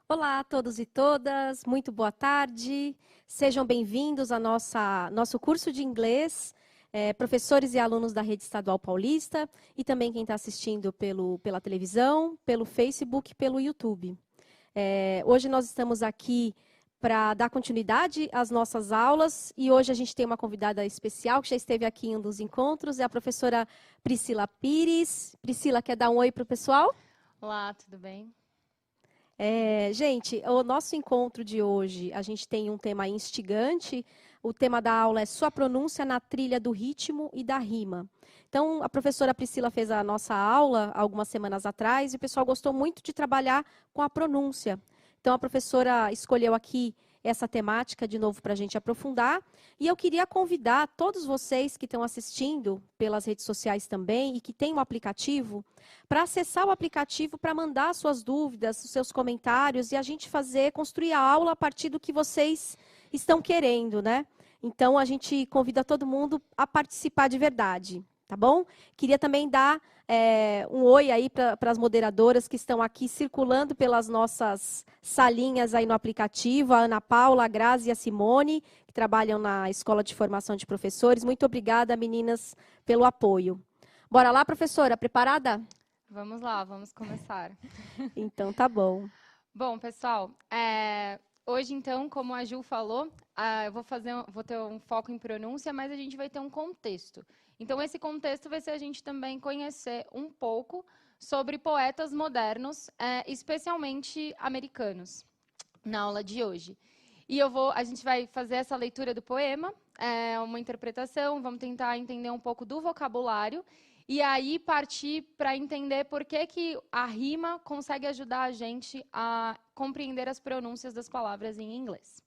Olá a todos e todas, muito boa tarde. Sejam bem-vindos ao nosso curso de inglês, professores e alunos da Rede Estadual Paulista e também quem está assistindo pela televisão, pelo Facebook, pelo YouTube. Hoje nós estamos aqui para dar continuidade às nossas aulas e hoje a gente tem uma convidada especial que já esteve aqui em um dos encontros, é a professora Priscila Pires. Priscila, quer dar um oi para o pessoal? Olá, tudo bem? Gente, o nosso encontro de hoje, a gente tem um tema instigante. O tema da aula é sua pronúncia na trilha do ritmo e da rima. Então, a professora Priscila fez a nossa aula algumas semanas atrás e o pessoal gostou muito de trabalhar com a pronúncia. Então, a professora escolheu aqui essa temática de novo para a gente aprofundar. E eu queria convidar todos vocês que estão assistindo pelas redes sociais também e que têm um aplicativo, para acessar o aplicativo, para mandar suas dúvidas, os seus comentários e a gente construir a aula a partir do que vocês estão querendo, né? Então, a gente convida todo mundo a participar de verdade, tá bom? Queria também dar um oi aí para as moderadoras que estão aqui circulando pelas nossas salinhas aí no aplicativo, a Ana Paula, a Grazi e a Simone, que trabalham na Escola de Formação de Professores. Muito obrigada, meninas, pelo apoio. Bora lá, professora, preparada? Vamos lá, vamos começar. Então, tá bom. Bom, pessoal, hoje então, como a Ju falou, eu vou ter um foco em pronúncia, mas a gente vai ter um contexto. Então, esse contexto vai ser a gente também conhecer um pouco sobre poetas modernos, especialmente americanos, na aula de hoje. E a gente vai fazer essa leitura do poema, uma interpretação, vamos tentar entender um pouco do vocabulário e aí partir para entender por que a rima consegue ajudar a gente a compreender as pronúncias das palavras em inglês.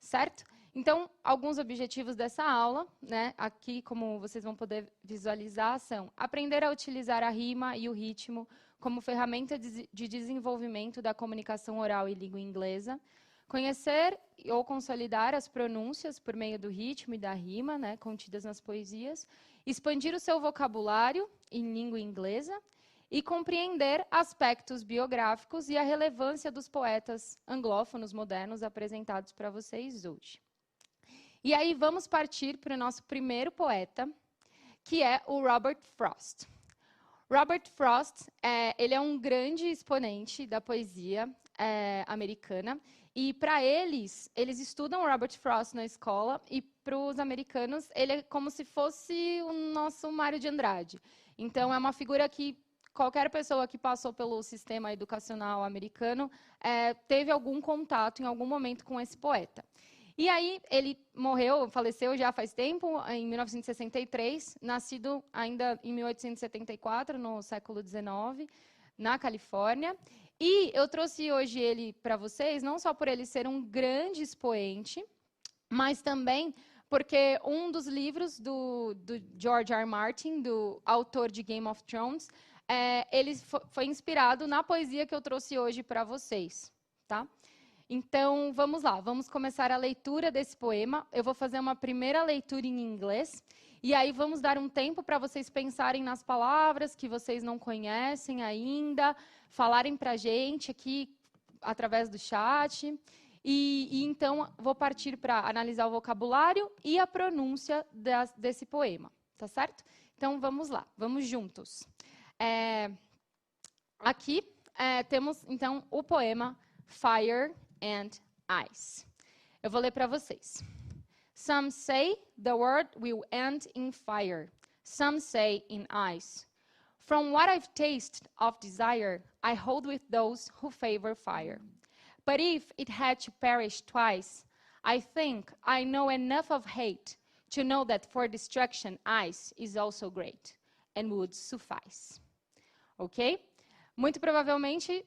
Certo? Então, alguns objetivos dessa aula, né, aqui, como vocês vão poder visualizar, são aprender a utilizar a rima e o ritmo como ferramenta de desenvolvimento da comunicação oral e língua inglesa, conhecer ou consolidar as pronúncias por meio do ritmo e da rima, né, contidas nas poesias, expandir o seu vocabulário em língua inglesa e compreender aspectos biográficos e a relevância dos poetas anglófonos modernos apresentados para vocês hoje. E aí vamos partir para o nosso primeiro poeta, que é o Robert Frost. Robert Frost, ele é um grande exponente da poesia americana. E para eles estudam Robert Frost na escola, e para os americanos, ele é como se fosse o nosso Mário de Andrade. Então, é uma figura que qualquer pessoa que passou pelo sistema educacional americano teve algum contato em algum momento com esse poeta. E aí, ele faleceu já faz tempo, em 1963, nascido ainda em 1874, no século XIX, na Califórnia. E eu trouxe hoje ele para vocês, não só por ele ser um grande expoente, mas também porque um dos livros do George R. R. Martin, do autor de Game of Thrones, ele foi inspirado na poesia que eu trouxe hoje para vocês, tá? Então, vamos lá, vamos começar a leitura desse poema. Eu vou fazer uma primeira leitura em inglês, e aí vamos dar um tempo para vocês pensarem nas palavras que vocês não conhecem ainda, falarem para a gente aqui através do chat. E então, vou partir para analisar o vocabulário e a pronúncia desse poema, tá certo? Então, vamos lá, vamos juntos. Aqui temos, então, o poema Fire and Ice. Eu vou ler para vocês. Some say the world will end in fire. Some say in ice. From what I've tasted of desire, I hold with those who favor fire. But if it had to perish twice, I think I know enough of hate to know that for destruction ice is also great, and would suffice. Ok? Muito provavelmente,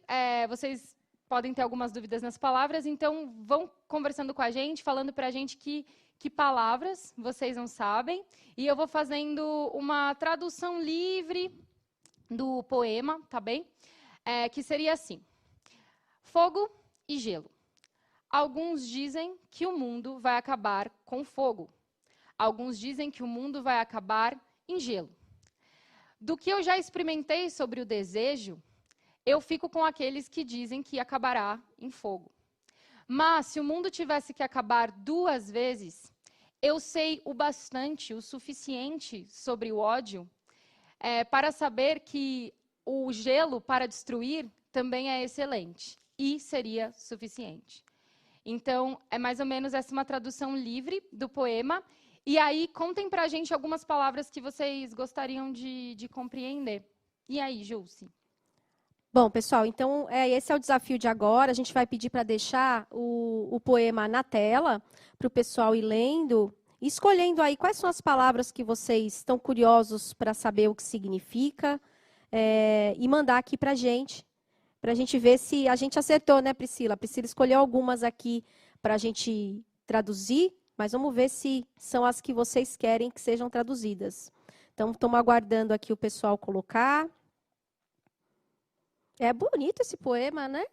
vocês podem ter algumas dúvidas nas palavras, então vão conversando com a gente, falando para a gente que palavras vocês não sabem, e eu vou fazendo uma tradução livre do poema, tá bem? Que seria assim: fogo e gelo. Alguns dizem que o mundo vai acabar com fogo. Alguns dizem que o mundo vai acabar em gelo. Do que eu já experimentei sobre o desejo, eu fico com aqueles que dizem que acabará em fogo. Mas, se o mundo tivesse que acabar 2 vezes, eu sei o bastante, o suficiente sobre o ódio, para saber que o gelo para destruir também é excelente e seria suficiente. Então, é mais ou menos essa uma tradução livre do poema. E aí, contem pra gente algumas palavras que vocês gostariam de compreender. E aí, Júlce? Bom, pessoal, então esse é o desafio de agora. A gente vai pedir para deixar o poema na tela, para o pessoal ir lendo, e escolhendo aí quais são as palavras que vocês estão curiosos para saber o que significa, e mandar aqui para a gente ver se a gente acertou, né, Priscila? A Priscila escolheu algumas aqui para a gente traduzir, mas vamos ver se são as que vocês querem que sejam traduzidas. Então, estamos aguardando aqui o pessoal colocar. É bonito esse poema, né?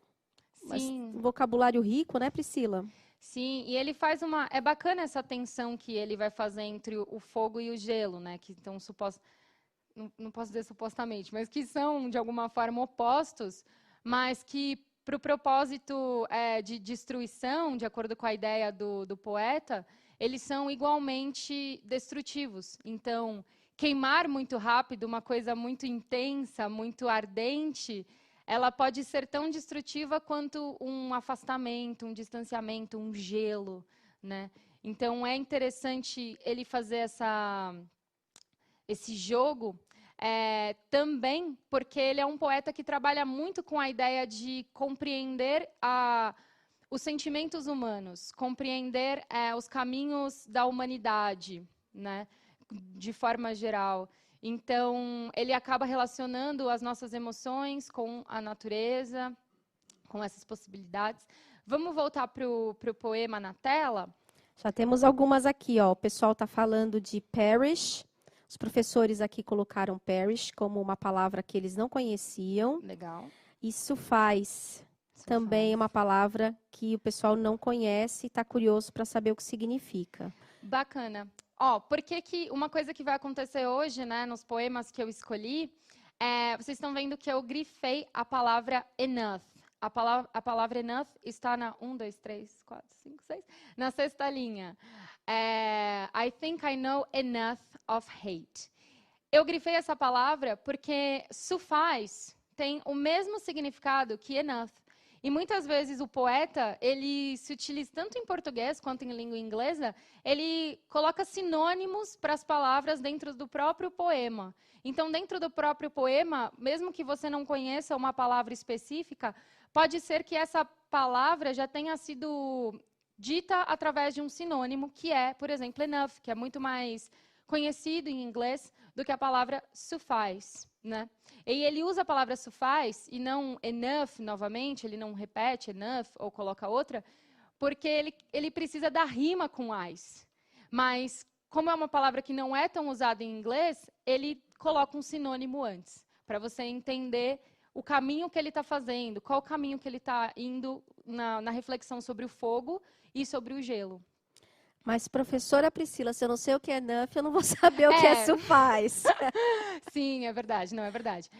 Sim. Um vocabulário rico, né, Priscila? Sim, e ele faz uma... É bacana essa tensão que ele vai fazer entre o fogo e o gelo, né? Que estão não posso dizer supostamente, mas que são, de alguma forma, opostos, mas que, para o propósito de destruição, de acordo com a ideia do poeta, eles são igualmente destrutivos. Então, queimar muito rápido, uma coisa muito intensa, muito ardente, ela pode ser tão destrutiva quanto um afastamento, um distanciamento, um gelo, né? Então, é interessante ele fazer esse jogo, também porque ele é um poeta que trabalha muito com a ideia de compreender os sentimentos humanos, compreender os caminhos da humanidade, né, de forma geral. Então, ele acaba relacionando as nossas emoções com a natureza, com essas possibilidades. Vamos voltar para o poema na tela? Já temos algumas aqui, ó. O pessoal está falando de parish. Os professores aqui colocaram parish como uma palavra que eles não conheciam. Legal. Isso faz também uma palavra que o pessoal não conhece e está curioso para saber o que significa. Bacana. Porque uma coisa que vai acontecer hoje, né, nos poemas que eu escolhi, vocês estão vendo que eu grifei a palavra enough. A palavra enough está na 1, 2, 3, 4, 5, 6, na 6ª linha. I think I know enough of hate. Eu grifei essa palavra porque suffice tem o mesmo significado que enough. E muitas vezes o poeta, ele se utiliza tanto em português quanto em língua inglesa, ele coloca sinônimos para as palavras dentro do próprio poema. Então, dentro do próprio poema, mesmo que você não conheça uma palavra específica, pode ser que essa palavra já tenha sido dita através de um sinônimo, que é, por exemplo, enough, que é muito mais conhecido em inglês do que a palavra suffice, né? E ele usa a palavra suffice e não enough novamente, ele não repete enough ou coloca outra, porque ele precisa da rima com eyes. Mas, como é uma palavra que não é tão usada em inglês, ele coloca um sinônimo antes, para você entender o caminho que ele está fazendo, qual o caminho que ele está indo na reflexão sobre o fogo e sobre o gelo. Mas, professora Priscila, se eu não sei o que é enough, eu não vou saber o que é suffice. Sim, é verdade, não, é verdade.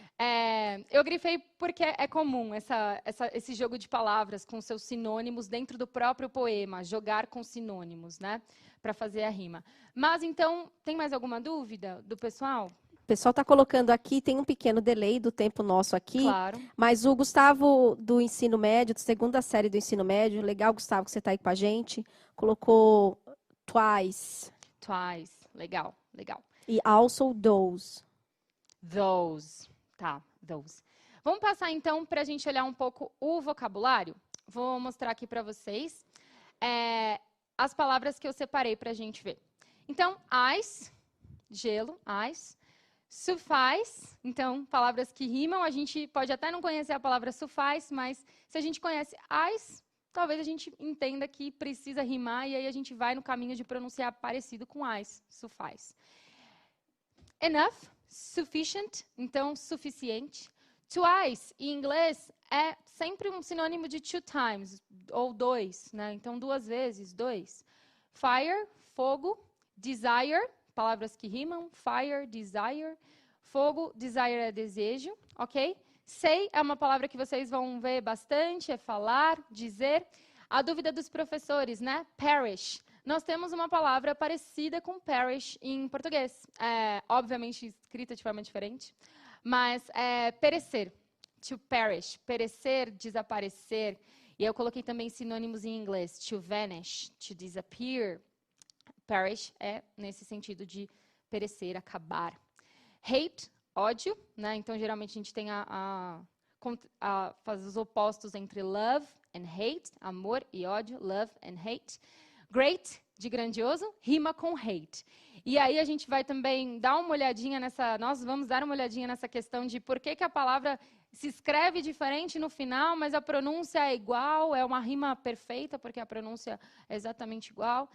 Eu grifei porque é comum esse jogo de palavras com seus sinônimos dentro do próprio poema, jogar com sinônimos, né, para fazer a rima. Mas, então, tem mais alguma dúvida do pessoal? O pessoal está colocando aqui, tem um pequeno delay do tempo nosso aqui. Claro. Mas o Gustavo, do ensino médio, da 2ª série do ensino médio, legal, Gustavo, que você está aí com a gente, colocou twice. Twice, legal, legal. E also those. Those, tá, those. Vamos passar, então, para a gente olhar um pouco o vocabulário? Vou mostrar aqui para vocês as palavras que eu separei para a gente ver. Então, ice, gelo, ice. Suffice, então, palavras que rimam. A gente pode até não conhecer a palavra suffice, mas se a gente conhece ice, talvez a gente entenda que precisa rimar e aí a gente vai no caminho de pronunciar parecido com ice, suffice. Enough, sufficient, então, suficiente. Twice, em inglês, é sempre um sinônimo de 2 times, ou 2, né? Então, 2 vezes, 2. Fire, fogo. Desire, palavras que rimam, fire, desire. Fogo, desire é desejo, ok? Say é uma palavra que vocês vão ver bastante, é falar, dizer. A dúvida dos professores, né? Perish. Nós temos uma palavra parecida com perish em português. Obviamente escrita de forma diferente, mas é perecer. To perish. Perecer, desaparecer. E eu coloquei também sinônimos em inglês. To vanish, to disappear. Perish é nesse sentido de perecer, acabar. Hate, ódio, né? Então, geralmente, a gente tem faz os opostos entre love and hate, amor e ódio, love and hate. Great, de grandioso, rima com hate. E aí, a gente vai também dar uma olhadinha nós vamos dar uma olhadinha nessa questão de por que a palavra se escreve diferente no final, mas a pronúncia é igual, é uma rima perfeita, porque a pronúncia é exatamente igual.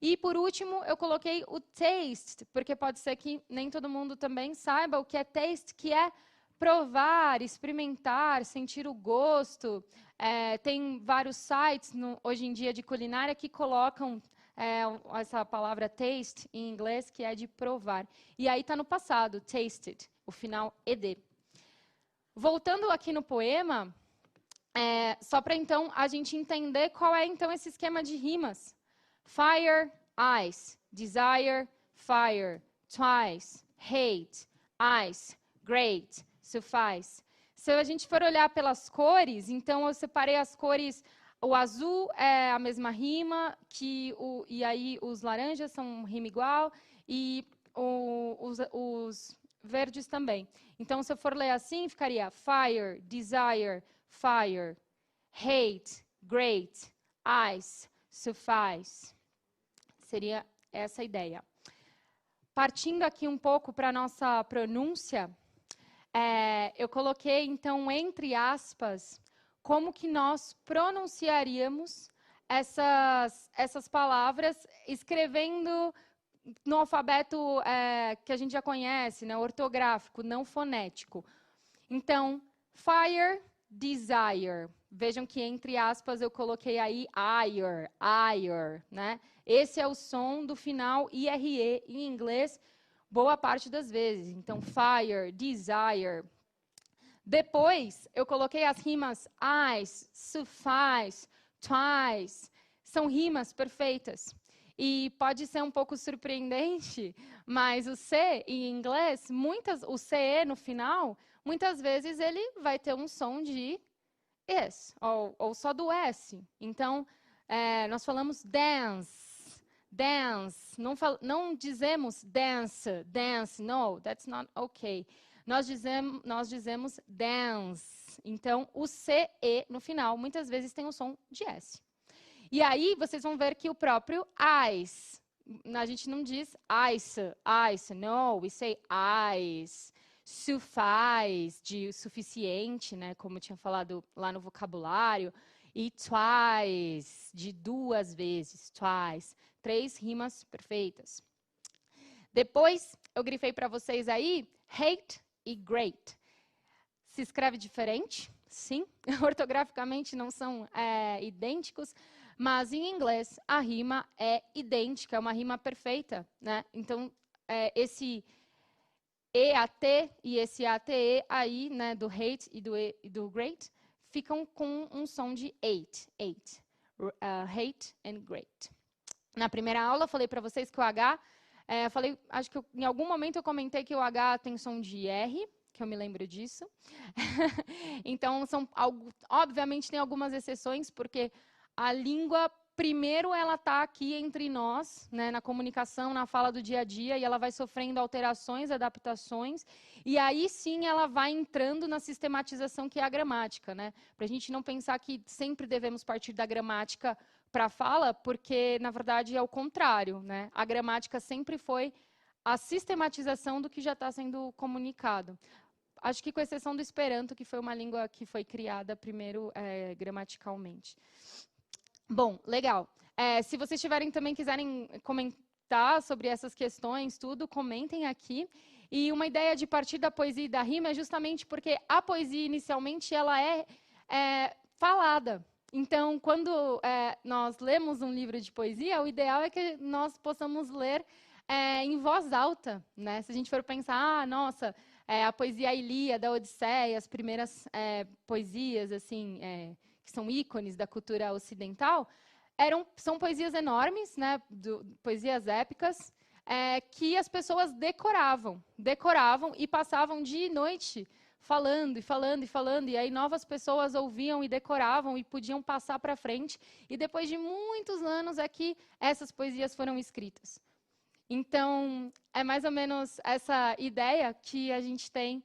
E, por último, eu coloquei o taste, porque pode ser que nem todo mundo também saiba o que é taste, que é provar, experimentar, sentir o gosto. Tem vários sites, hoje em dia, de culinária que colocam essa palavra taste em inglês, que é de provar. E aí está no passado, tasted, o final ed. Voltando aqui no poema, só para, então, a gente entender qual é, então, esse esquema de rimas. Fire, ice, desire, fire, twice, hate, ice, great, suffice. Se a gente for olhar pelas cores, então eu separei as cores, o azul é a mesma rima, e aí os laranjas são rima igual, e os verdes também. Então, se eu for ler assim, ficaria fire, desire, fire, hate, great, ice, suffice. Seria essa a ideia. Partindo aqui um pouco para a nossa pronúncia, eu coloquei, então, entre aspas, como que nós pronunciaríamos essas palavras, escrevendo no alfabeto que a gente já conhece, né, ortográfico, não fonético. Então, fire, desire. Vejam que, entre aspas, eu coloquei aí ire, né? Esse é o som do final IRE em inglês, boa parte das vezes. Então, fire, desire. Depois, eu coloquei as rimas ice, suffice, twice. São rimas perfeitas. E pode ser um pouco surpreendente, mas o C, em inglês, o CE no final, muitas vezes ele vai ter um som de S, ou só do S. Então, nós falamos dance, dance. Não dizemos dance, no, that's not okay. Nós dizemos dance. Então, o CE no final, muitas vezes tem um som de S. E aí, vocês vão ver que o próprio ice, a gente não diz ice, no, we say ice. Suffice, de suficiente, né, como eu tinha falado lá no vocabulário. E twice, de 2 vezes, twice. 3 rimas perfeitas. Depois, eu grifei para vocês aí, hate e great. Se escreve diferente, sim. Ortograficamente não são idênticos, mas em inglês a rima é idêntica, é uma rima perfeita, né? Então, esse EAT e esse ATE aí, né, do hate e do great, ficam com um som de eight. Hate and great. Na primeira aula, eu falei para vocês que o H, acho que em algum momento eu comentei que o H tem som de R, que eu me lembro disso. Então, obviamente, tem algumas exceções, porque a língua, primeiro, ela está aqui entre nós, né, na comunicação, na fala do dia a dia, e ela vai sofrendo alterações, adaptações, e aí sim ela vai entrando na sistematização que é a gramática, né? Para a gente não pensar que sempre devemos partir da gramática para a fala, porque, na verdade, é o contrário, né? A gramática sempre foi a sistematização do que já está sendo comunicado. Acho que com exceção do Esperanto, que foi uma língua que foi criada primeiro gramaticalmente. Bom, legal. Se vocês quiserem comentar sobre essas questões, tudo, comentem aqui. E uma ideia de partir da poesia e da rima é justamente porque a poesia, inicialmente, ela é falada. Então, quando nós lemos um livro de poesia, o ideal é que nós possamos ler em voz alta, né? Se a gente for pensar, nossa, a poesia Ilíada, a Odisseia, as primeiras poesias assim, que são ícones da cultura ocidental, são poesias enormes, né? Poesias épicas, que as pessoas decoravam e passavam dia e noite falando e falando e falando, e aí novas pessoas ouviam e decoravam e podiam passar para frente, e depois de muitos anos é que essas poesias foram escritas. Então, é mais ou menos essa ideia que a gente tem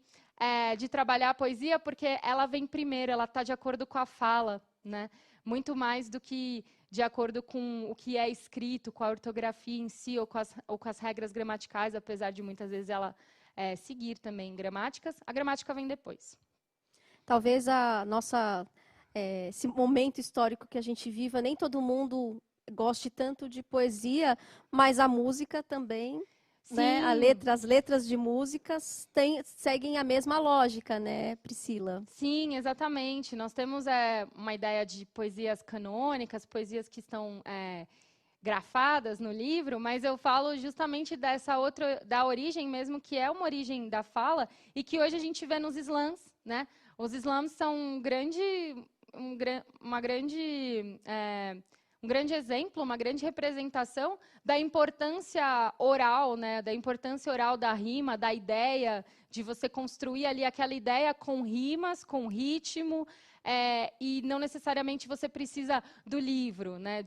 de trabalhar a poesia, porque ela vem primeiro, ela está de acordo com a fala, né? Muito mais do que de acordo com o que é escrito, com a ortografia em si, ou com as regras gramaticais, apesar de muitas vezes ela seguir também gramáticas. A gramática vem depois. Talvez esse momento histórico que a gente viva, nem todo mundo goste tanto de poesia, mas a música também, né? As letras de músicas seguem a mesma lógica, né, Priscila? Sim, exatamente. Nós temos uma ideia de poesias canônicas, poesias que estão grafadas no livro, mas eu falo justamente dessa outra, da origem mesmo, que é uma origem da fala, e que hoje a gente vê nos slams, né? Os slams são um grande exemplo, uma grande representação da importância oral, né? Da importância oral da rima, da ideia de você construir ali aquela ideia com rimas, com ritmo, e não necessariamente você precisa do livro, né?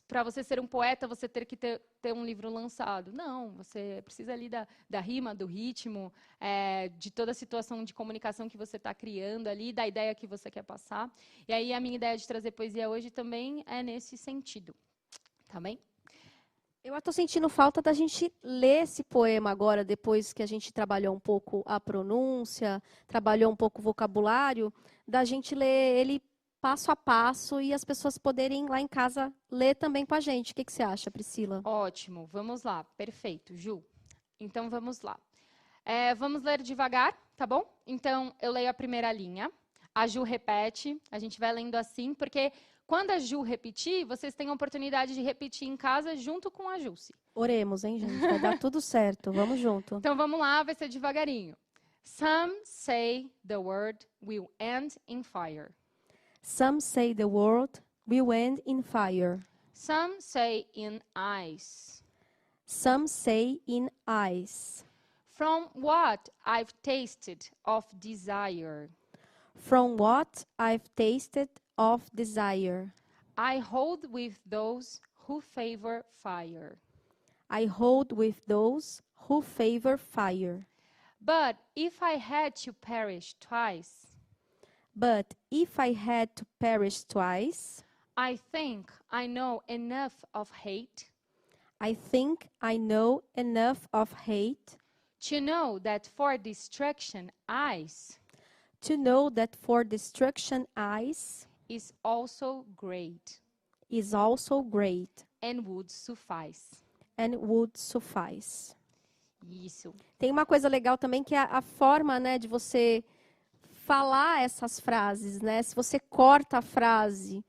Para você ser um poeta, você ter que ter um livro lançado. Não, você precisa ali da rima, do ritmo, de toda a situação de comunicação que você está criando ali, da ideia que você quer passar. E aí a minha ideia de trazer poesia hoje também é nesse sentido. Tá bem? Eu estou sentindo falta da gente ler esse poema agora, depois que a gente trabalhou um pouco a pronúncia, trabalhou um pouco o vocabulário, da gente ler ele passo a passo e as pessoas poderem lá em casa ler também com a gente. O que você acha, Priscila? Ótimo, vamos lá. Perfeito, Ju. Então, vamos lá. Vamos ler devagar, tá bom? Então, eu leio a primeira linha. A Ju repete, a gente vai lendo assim, porque quando a Ju repetir, vocês têm a oportunidade de repetir em casa junto com a Jússi. Oremos, hein, gente? Vai dar tudo certo. Vamos junto. Então, vamos lá, vai ser devagarinho. Some say the world will end in fire. Some say the world will end in fire. Some say in ice. Some say in ice. From what I've tasted of desire, From what I've tasted of desire, I hold with those who favor fire. I hold with those who favor fire. But if I had to perish twice, But if I had to perish twice, I think I know enough of hate I think I know enough of hate to know that for destruction ice to know that for destruction ice is also great is also great and would suffice. and would suffice. Isso. Tem uma coisa legal também que é a forma, né, de você falar essas frases, né? Se você corta a frase,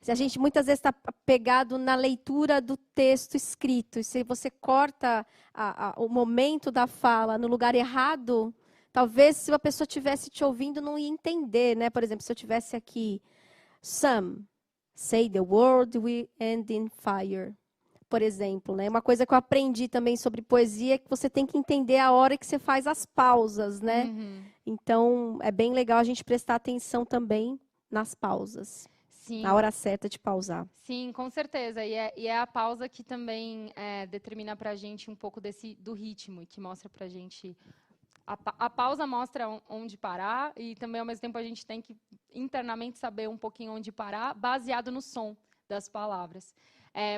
se a gente muitas vezes está pegado na leitura do texto escrito, e se você corta o momento da fala no lugar errado, talvez se a pessoa estivesse te ouvindo não ia entender, né? Por exemplo, se eu tivesse aqui, some say the world will end in fire. Por exemplo, né? Uma coisa que eu aprendi também sobre poesia é que você tem que entender a hora que você faz as pausas, né? Uhum. Então, é bem legal a gente prestar atenção também nas pausas. Sim. Na hora certa de pausar. Sim, com certeza. E é a pausa que também determina para a gente um pouco do ritmo e que mostra para a gente... A pausa mostra onde parar e também, ao mesmo tempo, a gente tem que internamente saber um pouquinho onde parar, baseado no som das palavras.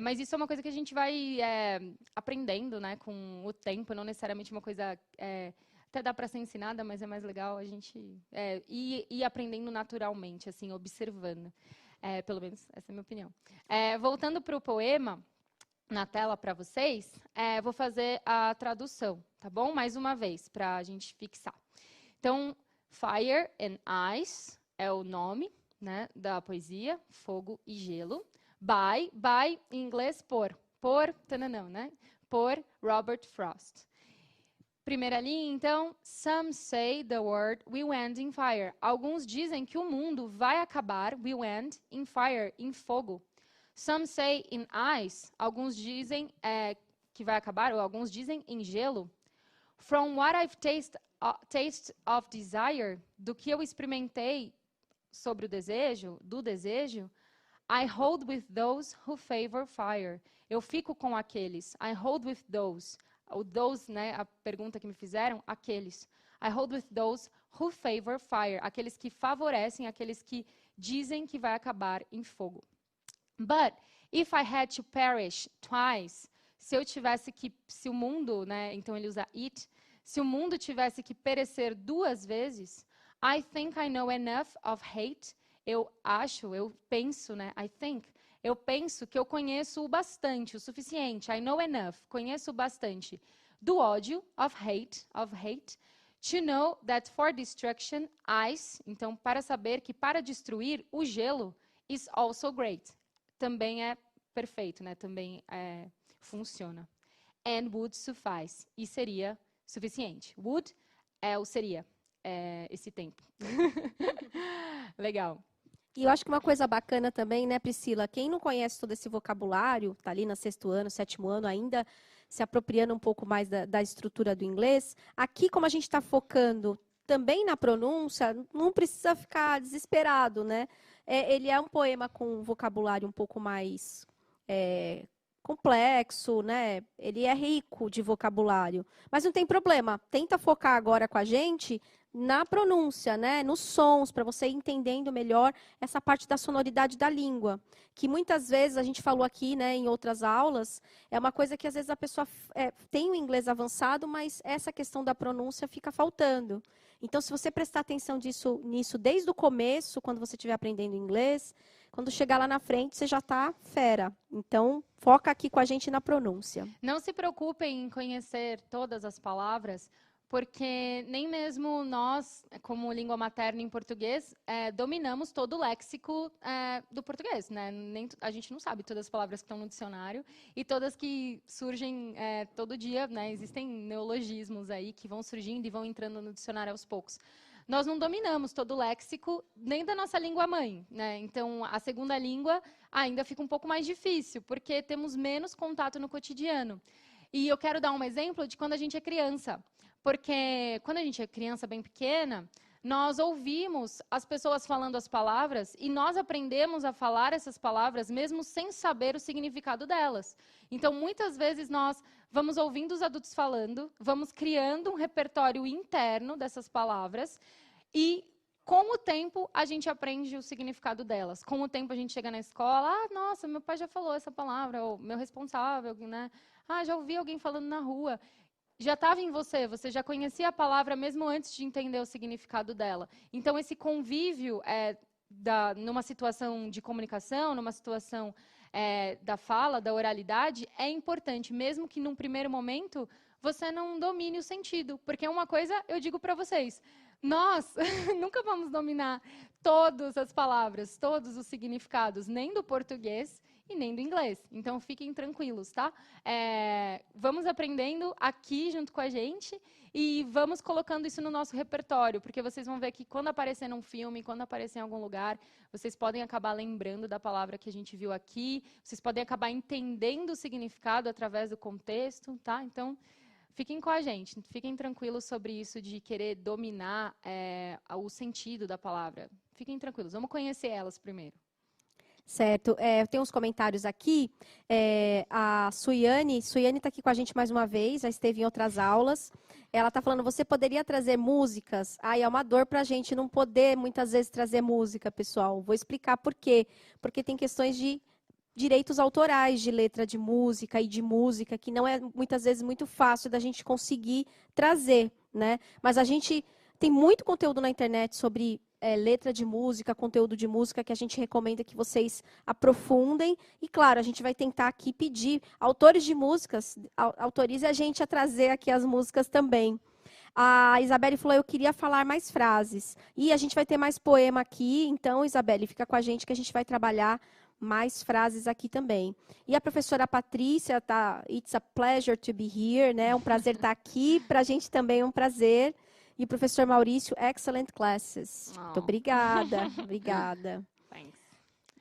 Mas isso é uma coisa que a gente vai aprendendo, né, com o tempo, não necessariamente uma coisa... até dá para ser ensinada, mas é mais legal a gente ir aprendendo naturalmente, assim, observando. Pelo menos, essa é a minha opinião. Voltando para o poema, na tela para vocês, vou fazer a tradução, tá bom? Mais uma vez, para a gente fixar. Então, Fire and Ice é o nome, né, da poesia, fogo e gelo. By, em inglês, por, tananão, né? por Robert Frost. Primeira linha, então. Some say the world will end in fire. Alguns dizem que o mundo vai acabar, will end, in fire, em fogo. Some say in ice. Alguns dizem que vai acabar, ou alguns dizem em gelo. From what I've taste of desire, do que eu experimentei sobre o desejo, do desejo, I hold with those who favor fire. Eu fico com aqueles. I hold with those. O those, né, a pergunta que me fizeram, aqueles. I hold with those who favor fire. Aqueles que favorecem, aqueles que dizem que vai acabar em fogo. But if I had to perish twice, se o mundo, né, então ele usa it, se o mundo tivesse que perecer 2 vezes, I think I know enough of hate. Eu penso, né, eu penso que eu conheço o bastante, o suficiente. I know enough, conheço o bastante do ódio, of hate, to know that for destruction, ice, então para saber que para destruir, o gelo, is also great. Também é perfeito, né? Também funciona. And would suffice, e seria suficiente. Would é o seria, esse tempo. Legal. E eu acho que uma coisa bacana também, né, Priscila? Quem não conhece todo esse vocabulário, está ali no 6º ano, 7º ano, ainda se apropriando um pouco mais da estrutura do inglês. Aqui, como a gente está focando também na pronúncia, não precisa ficar desesperado, né? Ele é um poema com um vocabulário um pouco mais complexo, né? Ele é rico de vocabulário. Mas não tem problema. Tenta focar agora com a gente na pronúncia, né? Nos sons, para você ir entendendo melhor essa parte da sonoridade da língua. Que muitas vezes, a gente falou aqui, né, em outras aulas, é uma coisa que às vezes a pessoa tem o inglês avançado, mas essa questão da pronúncia fica faltando. Então, se você prestar atenção nisso desde o começo, quando você estiver aprendendo inglês, quando chegar lá na frente, você já está fera. Então, foca aqui com a gente na pronúncia. Não se preocupem em conhecer todas as palavras, porque nem mesmo nós, como língua materna em português, dominamos todo o léxico do português, né? A gente não sabe todas as palavras que estão no dicionário e todas que surgem todo dia, né? Existem neologismos aí que vão surgindo e vão entrando no dicionário aos poucos. Nós não dominamos todo o léxico nem da nossa língua mãe, né? Então, a segunda língua ainda fica um pouco mais difícil, porque temos menos contato no cotidiano. E eu quero dar um exemplo de quando a gente é criança. Porque quando a gente é criança bem pequena, nós ouvimos as pessoas falando as palavras e nós aprendemos a falar essas palavras mesmo sem saber o significado delas. Então, muitas vezes, nós vamos ouvindo os adultos falando, vamos criando um repertório interno dessas palavras e, com o tempo, a gente aprende o significado delas. Com o tempo, a gente chega na escola, nossa, meu pai já falou essa palavra, ou meu responsável, né? Já ouvi alguém falando na rua. Já estava em você já conhecia a palavra mesmo antes de entender o significado dela. Então, esse convívio numa situação de comunicação, numa situação da fala, da oralidade, é importante, mesmo que num primeiro momento você não domine o sentido. Porque uma coisa eu digo para vocês, nós nunca vamos dominar todas as palavras, todos os significados, nem do português e nem do inglês. Então, fiquem tranquilos, tá? Vamos aprendendo aqui junto com a gente e vamos colocando isso no nosso repertório, porque vocês vão ver que quando aparecer num filme, quando aparecer em algum lugar, vocês podem acabar lembrando da palavra que a gente viu aqui, vocês podem acabar entendendo o significado através do contexto, tá? Então, fiquem com a gente, fiquem tranquilos sobre isso de querer dominar o sentido da palavra. Fiquem tranquilos, vamos conhecer elas primeiro. Certo. Eu tenho uns comentários aqui. A Suiane está aqui com a gente mais uma vez, já esteve em outras aulas. Ela está falando, você poderia trazer músicas? É uma dor para a gente não poder, muitas vezes, trazer música, pessoal. Vou explicar por quê. Porque tem questões de direitos autorais de letra de música e de música, que não é, muitas vezes, muito fácil da gente conseguir trazer, né? Mas a gente tem muito conteúdo na internet sobre letra de música, conteúdo de música, que a gente recomenda que vocês aprofundem. E, claro, a gente vai tentar aqui pedir autores de músicas, autorize a gente a trazer aqui as músicas também. A Isabelle falou, eu queria falar mais frases. E a gente vai ter mais poema aqui, então, Isabelle, fica com a gente que a gente vai trabalhar mais frases aqui também. E a professora Patrícia, tá? It's a pleasure to be here, né? É um prazer estar aqui. Para a gente também é um prazer. E o professor Maurício, excellent classes. Muito obrigada. Obrigada. Thanks.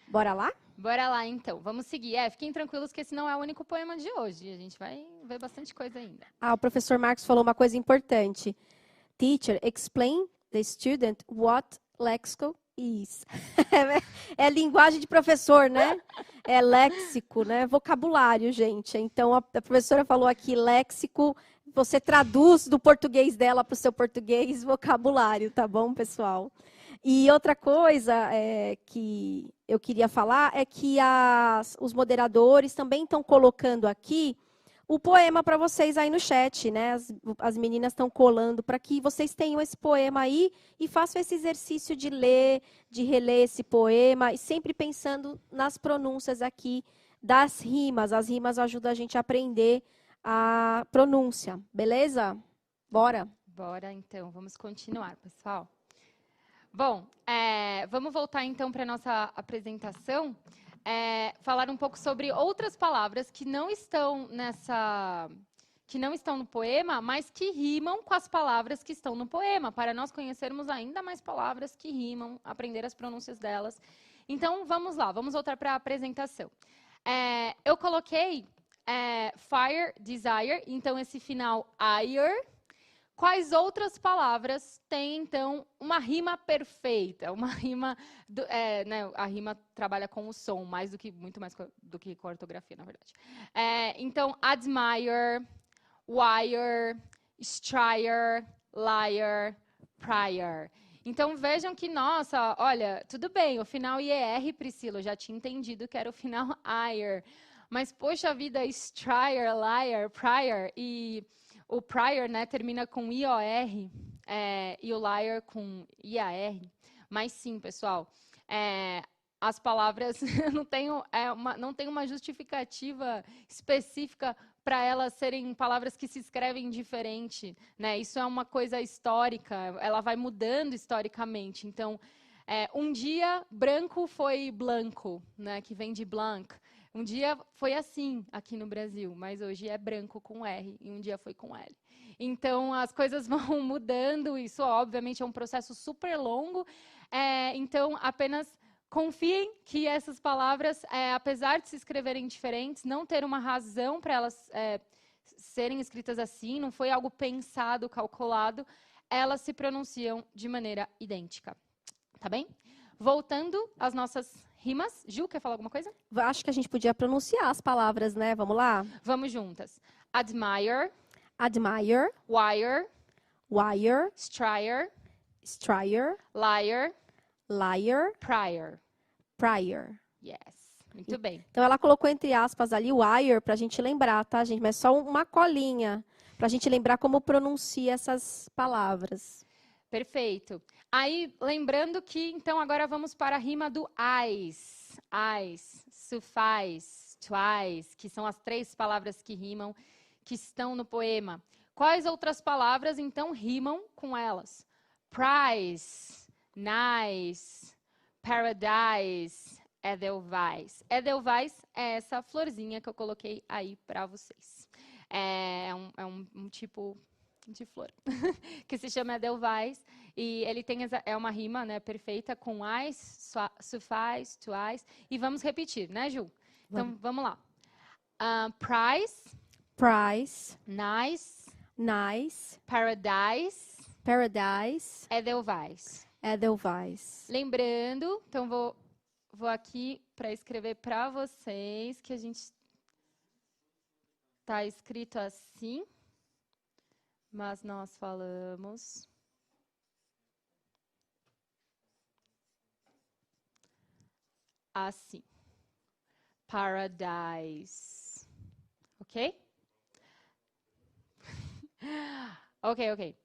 Bora lá? Bora lá, então. Vamos seguir. Fiquem tranquilos que esse não é o único poema de hoje. A gente vai ver bastante coisa ainda. O professor Marcos falou uma coisa importante. Teacher, explain the student what léxico is. É linguagem de professor, né? É léxico, né? Vocabulário, gente. Então, a professora falou aqui léxico, você traduz do português dela para o seu português, vocabulário, tá bom, pessoal? E outra coisa que eu queria falar é que os moderadores também estão colocando aqui o poema para vocês aí no chat, né? As meninas estão colando para que vocês tenham esse poema aí e façam esse exercício de ler, de reler esse poema, e sempre pensando nas pronúncias aqui das rimas. As rimas ajudam a gente a aprender a pronúncia, beleza? Bora? Bora, então. Vamos continuar, pessoal. Bom, vamos voltar, então, para a nossa apresentação. Falar um pouco sobre outras palavras que não estão no poema, mas que rimam com as palavras que estão no poema, para nós conhecermos ainda mais palavras que rimam, aprender as pronúncias delas. Então, vamos lá, vamos voltar para a apresentação. Eu coloquei fire, desire, então esse final ire. Quais outras palavras têm, então, uma rima perfeita? Uma rima, né, a rima trabalha com o som, muito mais do que com a ortografia, na verdade. Então, admire, wire, strier, liar, prior. Então, vejam que, nossa, olha, tudo bem, o final IER, Priscila, eu já tinha entendido que era o final ire. Mas, poxa vida, strier, liar, prior e... O prior, né, termina com IOR e o liar com IAR. Mas sim, pessoal, as palavras não tem uma justificativa específica para elas serem palavras que se escrevem diferente, né? Isso é uma coisa histórica, ela vai mudando historicamente. Então, um dia branco foi blanco, né, que vem de blanc. Um dia foi assim aqui no Brasil, mas hoje é branco com R e um dia foi com L. Então, as coisas vão mudando, isso obviamente é um processo super longo. Então, apenas confiem que essas palavras, apesar de se escreverem diferentes, não ter uma razão para elas serem escritas assim, não foi algo pensado, calculado, elas se pronunciam de maneira idêntica. Tá bem? Voltando às nossas rimas. Ju, quer falar alguma coisa? Acho que a gente podia pronunciar as palavras, né? Vamos lá? Vamos juntas. Admire. Admire. Wire. Wire. Strier. Strier. Liar. Liar. Prior. Prior. Yes. Muito bem. Então, ela colocou entre aspas ali wire para a gente lembrar, tá, gente? Mas só uma colinha para a gente lembrar como pronuncia essas palavras. Perfeito. Aí, lembrando que, então, agora vamos para a rima do eyes. Eyes, suffice, twice, que são as 3 palavras que rimam, que estão no poema. Quais outras palavras, então, rimam com elas? Prize, nice, paradise, edelweiss. Edelweiss é essa florzinha que eu coloquei aí para vocês. É um tipo de flor, que se chama Edelweiss, e ele tem uma rima, né, perfeita com eyes, suffice, twice, e vamos repetir, né, Ju? Então, vamos lá. Prize, Prize, nice, nice, paradise, paradise, Edelweiss. Edelweiss. Lembrando, então vou aqui para escrever para vocês que a gente tá escrito assim. Mas nós falamos assim. Paradise. Ok? Ok.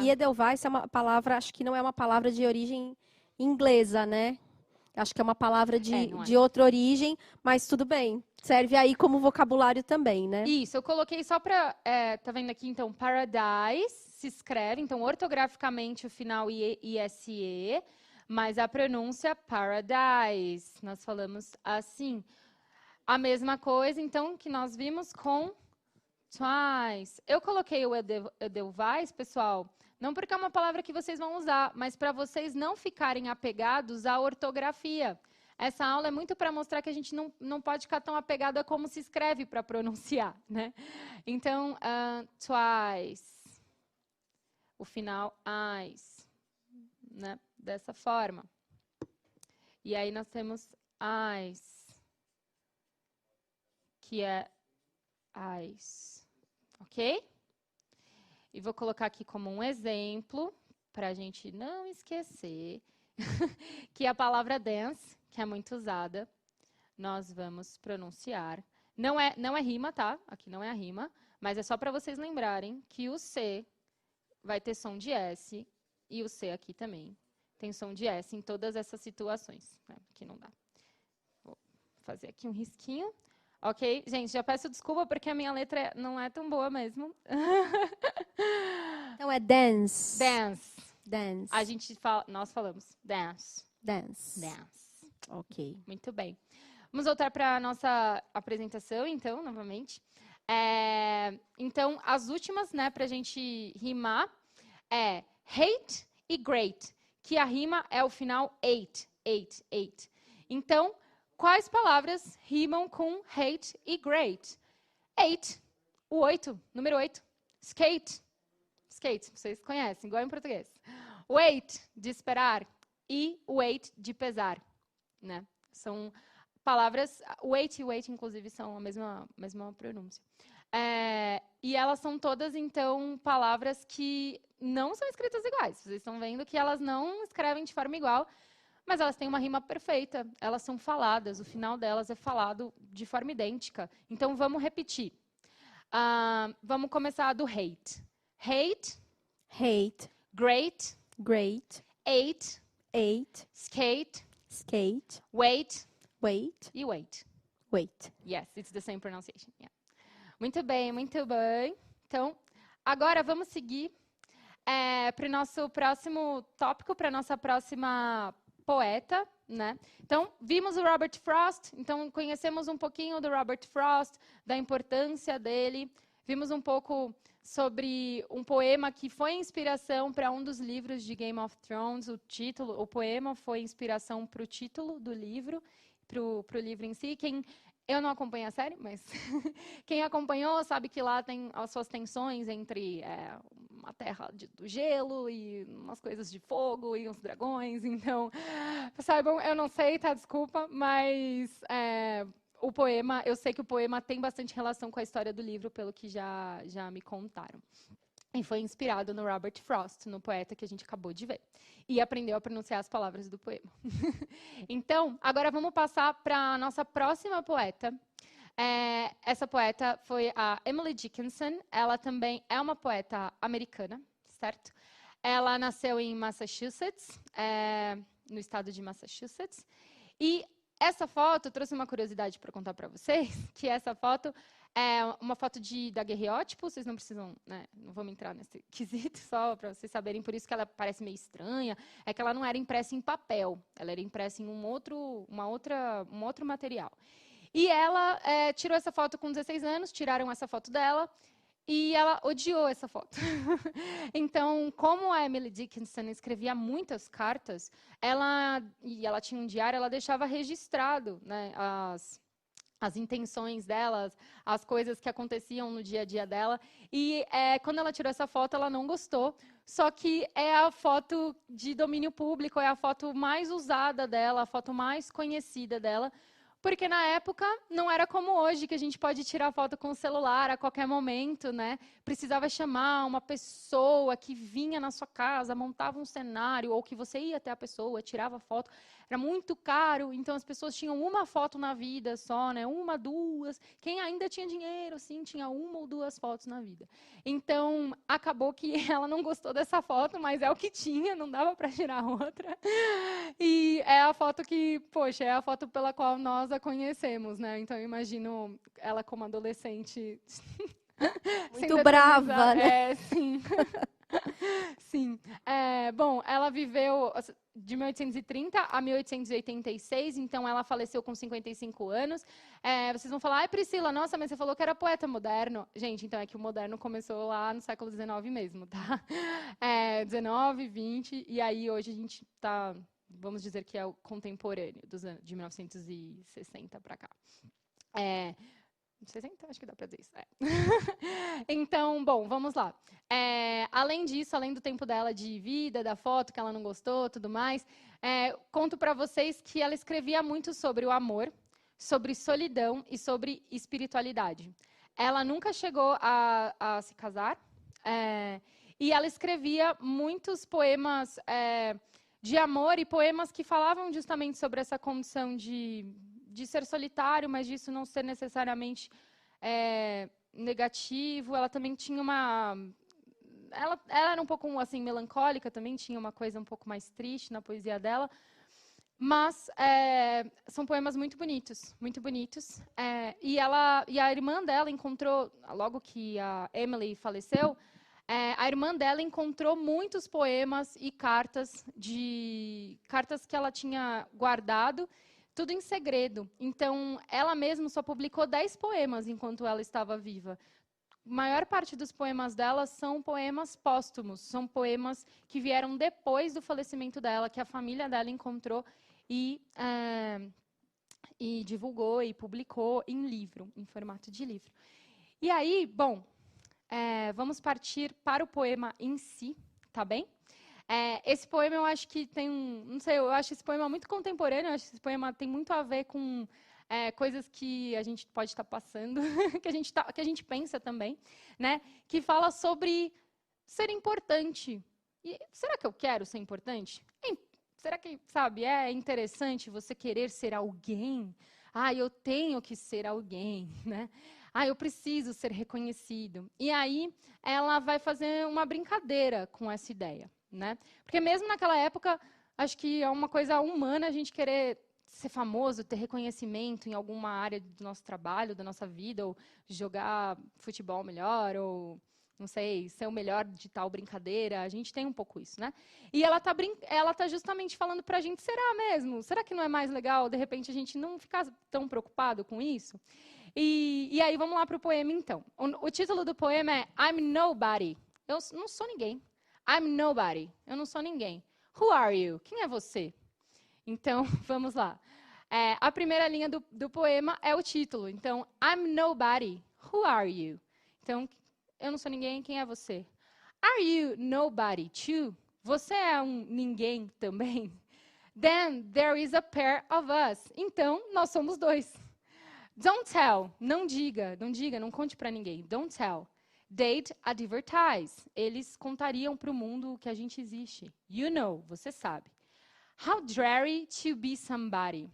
E Edelweiss é uma palavra, acho que não é uma palavra de origem inglesa, né? Acho que é uma palavra de outra origem, mas tudo bem. Serve aí como vocabulário também, né? Isso, eu coloquei só para... tá vendo aqui, então, paradise se escreve, então, ortograficamente, o final ISE, Mas a pronúncia paradise, nós falamos assim. A mesma coisa, então, que nós vimos com twice. Eu coloquei o edelweiss, pessoal, não porque é uma palavra que vocês vão usar, mas para vocês não ficarem apegados à ortografia. Essa aula é muito para mostrar que a gente não pode ficar tão apegado a como se escreve para pronunciar, né? Então, twice. O final, eyes. Né? Dessa forma. E aí nós temos eyes, que é eyes. Ok? E vou colocar aqui como um exemplo, para a gente não esquecer, que a palavra dance, que é muito usada, nós vamos pronunciar. Não é rima, tá? Aqui não é a rima, mas é só para vocês lembrarem que o C vai ter som de S, e o C aqui também tem som de S em todas essas situações. Aqui não dá. Vou fazer aqui um risquinho. Ok? Gente, já peço desculpa porque a minha letra não é tão boa mesmo. Então é dance. Dance. Dance. Nós falamos dance. Dance. Dance. Ok. Muito bem. Vamos voltar para a nossa apresentação, então, novamente. Então, as últimas, né, para a gente rimar, é hate e great, que a rima é o final eight. Então, quais palavras rimam com hate e great? Eight, o 8, número 8. Skate, vocês conhecem, igual em português. Wait, de esperar, e wait, de pesar. Né? São palavras, wait e wait, inclusive, são a mesma pronúncia. E elas são todas, então, palavras que não são escritas iguais. Vocês estão vendo que elas não escrevem de forma igual, mas elas têm uma rima perfeita. Elas são faladas, o final delas é falado de forma idêntica. Então, vamos repetir. Vamos começar do hate. Hate. Hate. Great. Great. Eight. Eight. Skate. Skate. Wait. Wait. E wait. Wait. Yes, it's the same pronunciation. Yeah. Muito bem, muito bem. Então, agora vamos seguir para o nosso próximo tópico, para a nossa próxima poeta, né? Então, vimos o Robert Frost, então conhecemos um pouquinho do Robert Frost, da importância dele, vimos um pouco sobre um poema que foi inspiração para um dos livros de Game of Thrones, o poema foi inspiração para o título do livro, para o livro em si. Eu não acompanhei a série, mas quem acompanhou sabe que lá tem as suas tensões entre uma terra do gelo e umas coisas de fogo e uns dragões. Então, saibam, eu não sei, tá? Desculpa, mas o poema, eu sei que o poema tem bastante relação com a história do livro, pelo que já me contaram. E foi inspirado no Robert Frost, no poeta que a gente acabou de ver. E aprendeu a pronunciar as palavras do poema. Então, agora vamos passar para a nossa próxima poeta. Essa poeta foi a Emily Dickinson. Ela também é uma poeta americana, certo? Ela nasceu em Massachusetts, no estado de Massachusetts. E essa foto, eu trouxe uma curiosidade para contar para vocês, que essa foto é uma foto de daguerreótipo, vocês não precisam, né, não vamos entrar nesse quesito, só para vocês saberem, por isso que ela parece meio estranha, é que ela não era impressa em papel, ela era impressa em um outro material. E ela tirou essa foto com 16 anos, tiraram essa foto dela, e ela odiou essa foto. Então, como a Emily Dickinson escrevia muitas cartas, ela tinha um diário, ela deixava registrado, né, as intenções delas, as coisas que aconteciam no dia a dia dela. E quando ela tirou essa foto, ela não gostou. Só que é a foto de domínio público, é a foto mais usada dela, a foto mais conhecida dela. Porque na época não era como hoje, que a gente pode tirar foto com o celular a qualquer momento, né? Precisava chamar uma pessoa que vinha na sua casa, montava um cenário, ou que você ia até a pessoa, tirava foto. Era muito caro, então as pessoas tinham uma foto na vida só, né? Uma, duas. Quem ainda tinha dinheiro, sim, tinha uma ou duas fotos na vida. Então, acabou que ela não gostou dessa foto, mas é o que tinha, não dava para tirar outra. E é a foto que, poxa, é a foto pela qual nós a conhecemos, né? Então, eu imagino ela como adolescente. Muito brava, né? Sim. Sim. Bom, ela viveu de 1830 a 1886, então ela faleceu com 55 anos. Vocês vão falar, ai, Priscila, nossa, mas você falou que era poeta moderno. Gente, então é que o moderno começou lá no século XIX mesmo, tá? 19, 20, e aí hoje a gente está, vamos dizer que é o contemporâneo, de 1960 para cá. 60? Acho que dá para dizer isso. Então, bom, vamos lá. Além disso, além do tempo dela de vida, da foto que ela não gostou, tudo mais, conto para vocês que ela escrevia muito sobre o amor, sobre solidão e sobre espiritualidade. Ela nunca chegou a se casar, e ela escrevia muitos poemas de amor e poemas que falavam justamente sobre essa condição de ser solitário, mas disso não ser necessariamente negativo. Ela também tinha ela era um pouco assim melancólica também, tinha uma coisa um pouco mais triste na poesia dela, mas são poemas muito bonitos, muito bonitos. E a irmã dela encontrou, logo que a Emily faleceu, a irmã dela encontrou muitos poemas e cartas que ela tinha guardado, tudo em segredo. Então, ela mesma só publicou 10 poemas enquanto ela estava viva. A maior parte dos poemas dela são poemas póstumos, são poemas que vieram depois do falecimento dela, que a família dela encontrou e divulgou e publicou em livro, em formato de livro. E aí, bom, vamos partir para o poema em si, tá bem? Esse poema eu acho que tem não sei, eu acho esse poema muito contemporâneo, eu acho que esse poema tem muito a ver com coisas que a gente pode estar passando, que a gente pensa também, né? Que fala sobre ser importante. E será que eu quero ser importante? Será que, sabe, é interessante você querer ser alguém? Eu tenho que ser alguém, né? Eu preciso ser reconhecido. E aí ela vai fazer uma brincadeira com essa ideia, né? Porque mesmo naquela época, acho que é uma coisa humana a gente querer ser famoso, ter reconhecimento em alguma área do nosso trabalho, da nossa vida, ou jogar futebol melhor, ou, não sei, ser o melhor de tal brincadeira. A gente tem um pouco isso, né? E ela tá justamente falando para a gente, será mesmo? Será que não é mais legal, de repente, a gente não ficar tão preocupado com isso? E aí, vamos lá para o poema, então. O título do poema é I'm Nobody. Eu não sou ninguém. I'm nobody. Eu não sou ninguém. Who are you? Quem é você? Então, vamos lá. A primeira linha do poema é o título. Então, I'm nobody. Who are you? Então, eu não sou ninguém. Quem é você? Are you nobody too? Você é um ninguém também? Then there is a pair of us. Então, nós somos dois. Don't tell. Não diga, não conte para ninguém. Don't tell. They'd advertise. Eles contariam para o mundo que a gente existe. You know, você sabe. How dreary to be somebody.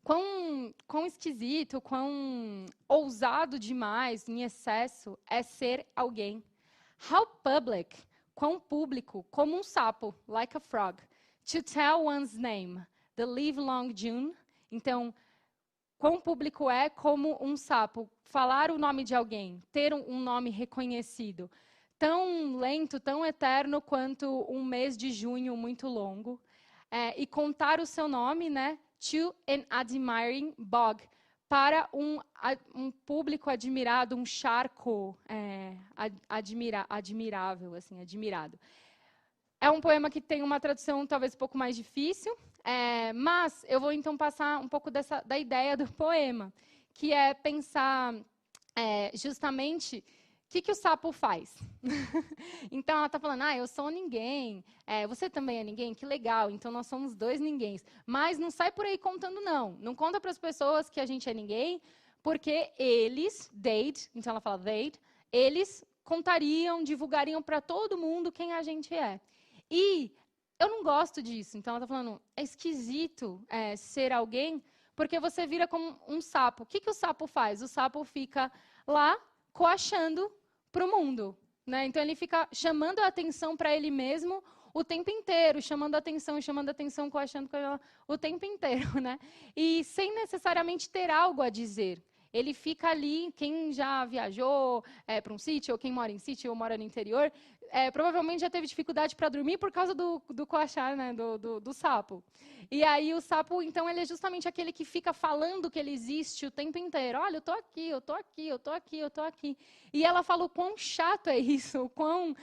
Quão esquisito, quão ousado demais, em excesso, é ser alguém. How public. Quão público, como um sapo, like a frog. To tell one's name. The livelong June. Então, quão público é como um sapo falar o nome de alguém, ter um nome reconhecido, tão lento, tão eterno quanto um mês de junho muito longo, e contar o seu nome, né, to an admiring bog, para um público admirado, um charco admirável, assim, admirado. É um poema que tem uma tradução talvez um pouco mais difícil, mas eu vou então passar um pouco da ideia do poema, que é pensar justamente o que o sapo faz. Então, ela está falando, eu sou ninguém, você também é ninguém, que legal, então nós somos dois ninguéms. Mas não sai por aí contando, não. Não conta para as pessoas que a gente é ninguém, porque eles, they'd, então ela fala they'd, eles contariam, divulgariam para todo mundo quem a gente é. E eu não gosto disso. Então, ela está falando, é esquisito ser alguém, porque você vira como um sapo. O que o sapo faz? O sapo fica lá coachando para o mundo, né? Então, ele fica chamando a atenção para ele mesmo o tempo inteiro, chamando a atenção, coachando o tempo inteiro, né? E sem necessariamente ter algo a dizer. Ele fica ali, quem já viajou para um sítio, ou quem mora em sítio, ou mora no interior, provavelmente já teve dificuldade para dormir por causa do coachar, né, do sapo. E aí o sapo, então, ele é justamente aquele que fica falando que ele existe o tempo inteiro. Olha, eu tô aqui, eu tô aqui, eu tô aqui, eu tô aqui. E ela fala o quão chato é isso, o quão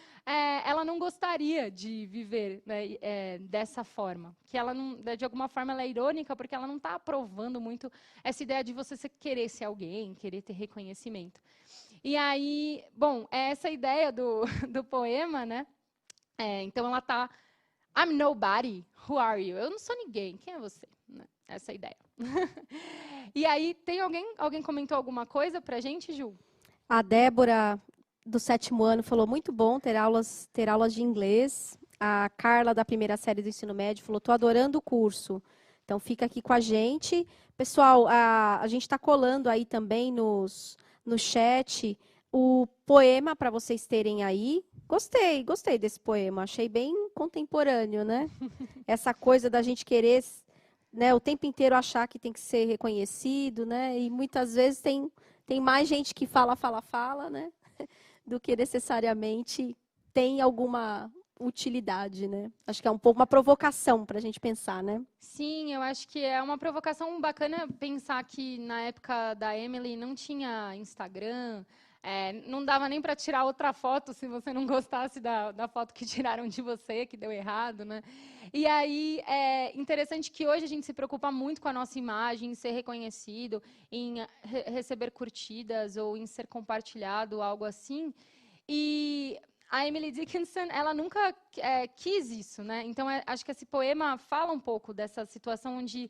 ela não gostaria de viver, né, dessa forma. Que ela não, de alguma forma, ela é irônica porque ela não está aprovando muito essa ideia de você querer ser alguém, querer ter reconhecimento. E aí, bom, é essa ideia do poema, né? Então ela tá, I'm nobody, who are you? Eu não sou ninguém, quem é você? Né? Essa é a ideia. E aí, tem alguém comentou alguma coisa pra gente, Ju? A Débora, do 7º ano, falou, muito bom ter aulas de inglês. A Carla, da 1ª série do ensino médio, falou, estou adorando o curso. Então, fica aqui com a gente. Pessoal, a gente está colando aí também no chat o poema para vocês terem aí. Gostei desse poema. Achei bem contemporâneo, né? Essa coisa da gente querer, né, o tempo inteiro achar que tem que ser reconhecido, né? E muitas vezes tem mais gente que fala, né? Do que necessariamente tem alguma utilidade, né? Acho que é um pouco uma provocação para a gente pensar, né? Sim, eu acho que é uma provocação bacana pensar que na época da Emily não tinha Instagram, não dava nem para tirar outra foto se você não gostasse da foto que tiraram de você, que deu errado, né? E aí é interessante que hoje a gente se preocupa muito com a nossa imagem, em ser reconhecido, em receber curtidas ou em ser compartilhado, algo assim. E a Emily Dickinson, ela nunca quis isso, né? Então, acho que esse poema fala um pouco dessa situação onde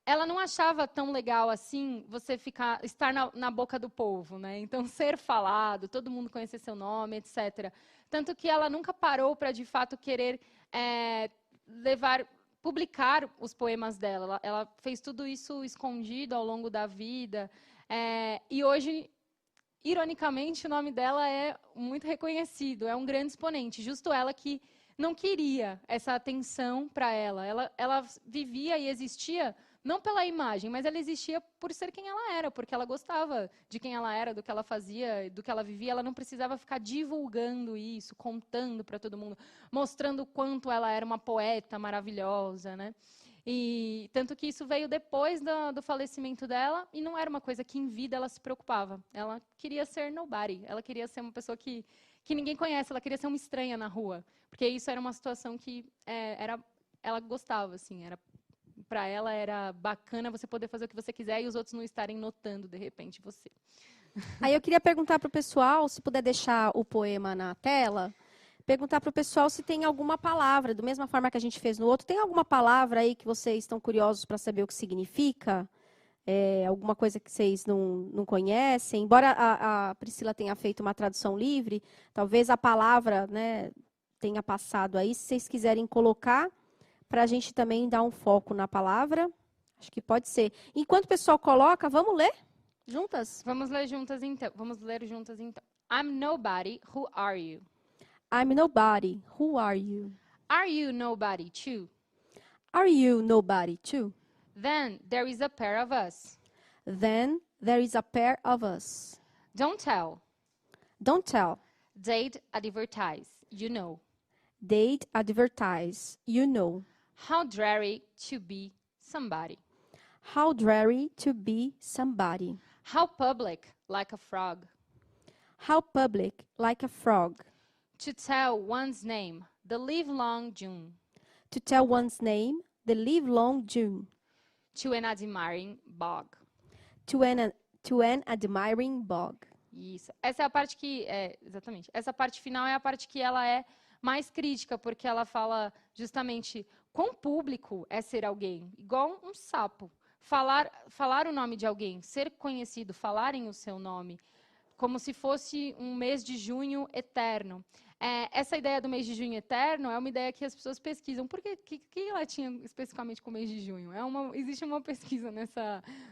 ela não achava tão legal assim você estar na boca do povo, né? Então, ser falado, todo mundo conhecer seu nome, etc. Tanto que ela nunca parou para, de fato, querer publicar os poemas dela. Ela fez tudo isso escondido ao longo da vida. E hoje, ironicamente, o nome dela é muito reconhecido, é um grande exponente. Justo ela que não queria essa atenção para ela. Ela vivia e existia não pela imagem, mas ela existia por ser quem ela era, porque ela gostava de quem ela era, do que ela fazia, do que ela vivia. Ela não precisava ficar divulgando isso, contando para todo mundo, mostrando o quanto ela era uma poeta maravilhosa, né? E tanto que isso veio depois do falecimento dela, e não era uma coisa que em vida ela se preocupava. Ela queria ser nobody, ela queria ser uma pessoa que ninguém conhece, ela queria ser uma estranha na rua. Porque isso era uma situação que ela gostava, assim, para ela era bacana você poder fazer o que você quiser e os outros não estarem notando, de repente, você. Aí eu queria perguntar para o pessoal, se puder deixar o poema na tela, perguntar para o pessoal se tem alguma palavra, da mesma forma que a gente fez no outro, tem alguma palavra aí que vocês estão curiosos para saber o que significa? Alguma coisa que vocês não conhecem? Embora a Priscila tenha feito uma tradução livre, talvez a palavra, né, tenha passado aí. Se vocês quiserem colocar, para a gente também dar um foco na palavra, acho que pode ser. Enquanto o pessoal coloca, vamos ler juntas? Vamos ler juntas, então. I'm nobody, who are you? I'm nobody. Who are you? Are you nobody too? Are you nobody too? Then there is a pair of us. Then there is a pair of us. Don't tell. Don't tell. They'd advertise, you know. They'd advertise, you know. How dreary to be somebody. How dreary to be somebody. How public, like a frog. How public, like a frog. To tell one's name, the livelong June. To tell one's name, the livelong June. To an admiring bog. To an admiring bog. Isso. Essa é a parte que... exatamente. Essa parte final é a parte que ela é mais crítica, porque ela fala justamente quão público é ser alguém. Igual um sapo. Falar o nome de alguém, ser conhecido, falarem o seu nome, como se fosse um mês de junho eterno. Essa ideia do mês de junho eterno é uma ideia que as pessoas pesquisam. Por que ela tinha especificamente com o mês de junho? Existe uma pesquisa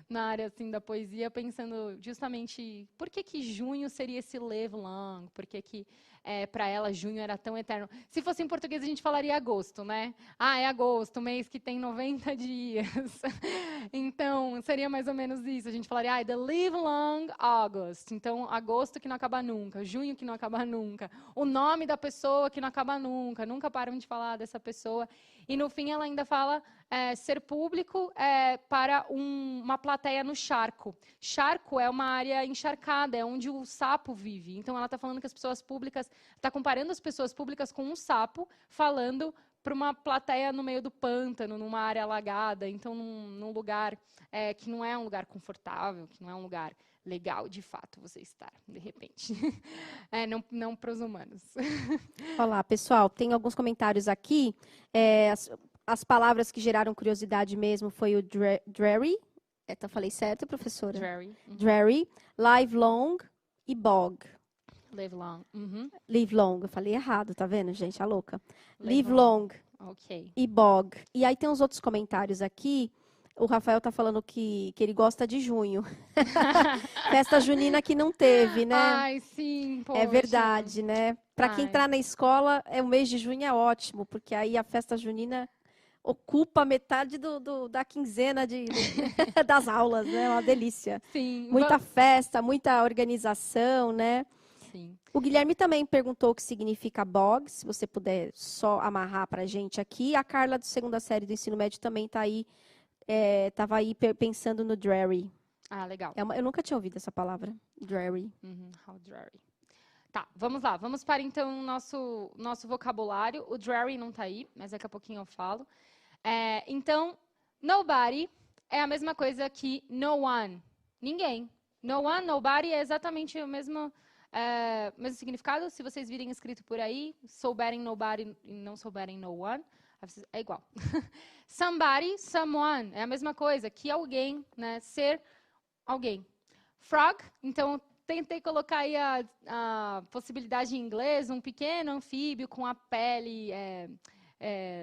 na área assim, da poesia, pensando justamente por que junho seria esse live long, por que para ela junho era tão eterno. Se fosse em português, a gente falaria agosto, né? É agosto, mês que tem 90 dias. Então, seria mais ou menos isso. A gente falaria, the live long August. Então, agosto que não acaba nunca, junho que não acaba nunca. O nome nome da pessoa que não acaba nunca param de falar dessa pessoa. E no fim ela ainda fala ser público para uma plateia no charco. Charco é uma área encharcada, é onde o sapo vive. Então ela está falando que as pessoas públicas, está comparando as pessoas públicas com um sapo, falando para uma plateia no meio do pântano, numa área alagada, então num lugar que não é um lugar confortável, que não é um lugar legal, de fato, você estar, de repente. Não para os humanos. Olá, pessoal. Tem alguns comentários aqui. As palavras que geraram curiosidade mesmo foi o dreary. Então, falei certo, professora? Dreary. Dreary, livelong e bog. Live long. Live long. Eu falei errado, tá vendo, gente? A louca. Live Live long Ok. e bog. E aí tem uns outros comentários aqui. O Rafael tá falando que ele gosta de junho. Festa junina que não teve, né? Ai, sim, poxa. É verdade, né? Para quem entrar na escola, o mês de junho é ótimo, porque aí a festa junina ocupa metade da quinzena das aulas, né? Uma delícia. Sim. Muita festa, muita organização, né? Sim. O Guilherme também perguntou o que significa bog, se você puder só amarrar para a gente aqui. A Carla, do segunda série do ensino médio, também está aí, estava aí pensando no dreary. Ah, legal. Eu nunca tinha ouvido essa palavra, dreary. How dreary. Tá, vamos lá. Vamos para, então, o nosso vocabulário. O dreary não está aí, mas daqui a pouquinho eu falo. Então, nobody é a mesma coisa que no one. Ninguém. No one, nobody é exatamente o mesmo significado. Se vocês virem escrito por aí, souberem nobody e não souberem no one, é igual. Somebody, someone, é a mesma coisa que alguém, né? Ser alguém. Frog, então, tentei colocar aí a possibilidade em inglês, um pequeno anfíbio com a pele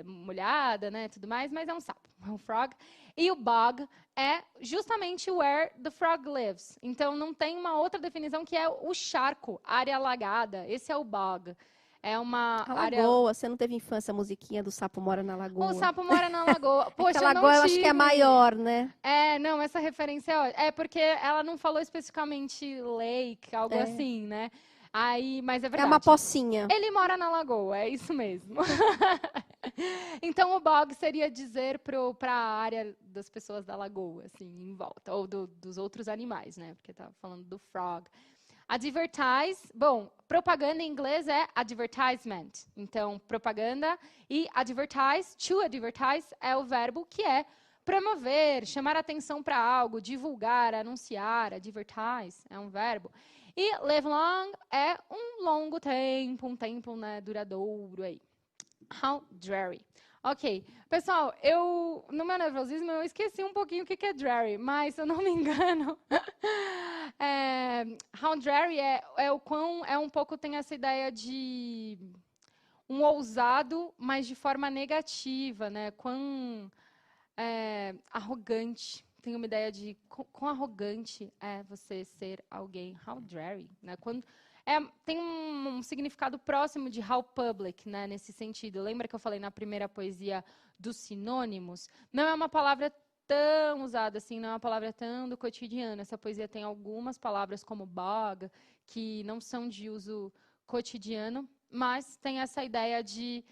molhada, né, tudo mais, mas é um sapo, é um frog. E o bog é justamente where the frog lives. Então, não tem uma outra definição que é o charco, área alagada. Esse é o bog. É uma área... Lagoa, você não teve infância, a musiquinha do sapo mora na lagoa? O sapo mora na lagoa. Poxa, a lagoa eu acho que é maior, né? Não, essa referência é ótima. É porque ela não falou especificamente lake, algo assim, né? Aí, mas é verdade. É uma pocinha. Ele mora na lagoa, é isso mesmo. Então, o bog seria dizer para a área das pessoas da lagoa, assim, em volta. Ou dos outros animais, né? Porque tá falando do frog. Advertise, bom, propaganda em inglês é advertisement. Então, propaganda e advertise, to advertise, é o verbo que é promover, chamar atenção para algo, divulgar, anunciar, advertise, é um verbo. E live long é um longo tempo, um tempo, né, duradouro aí. How dreary. Ok, pessoal, no meu nervosismo, eu esqueci um pouquinho o que é dreary, mas se eu não me engano, how dreary um pouco, tem essa ideia de um ousado, mas de forma negativa, né? Quão arrogante. Tem uma ideia de quão arrogante é você ser alguém. How dreary, né? Tem um significado próximo de how public, né, nesse sentido. Lembra que eu falei na primeira poesia dos sinônimos? Não é uma palavra tão usada assim, não é uma palavra tão do cotidiano. Essa poesia tem algumas palavras como bog, que não são de uso cotidiano, mas tem essa ideia de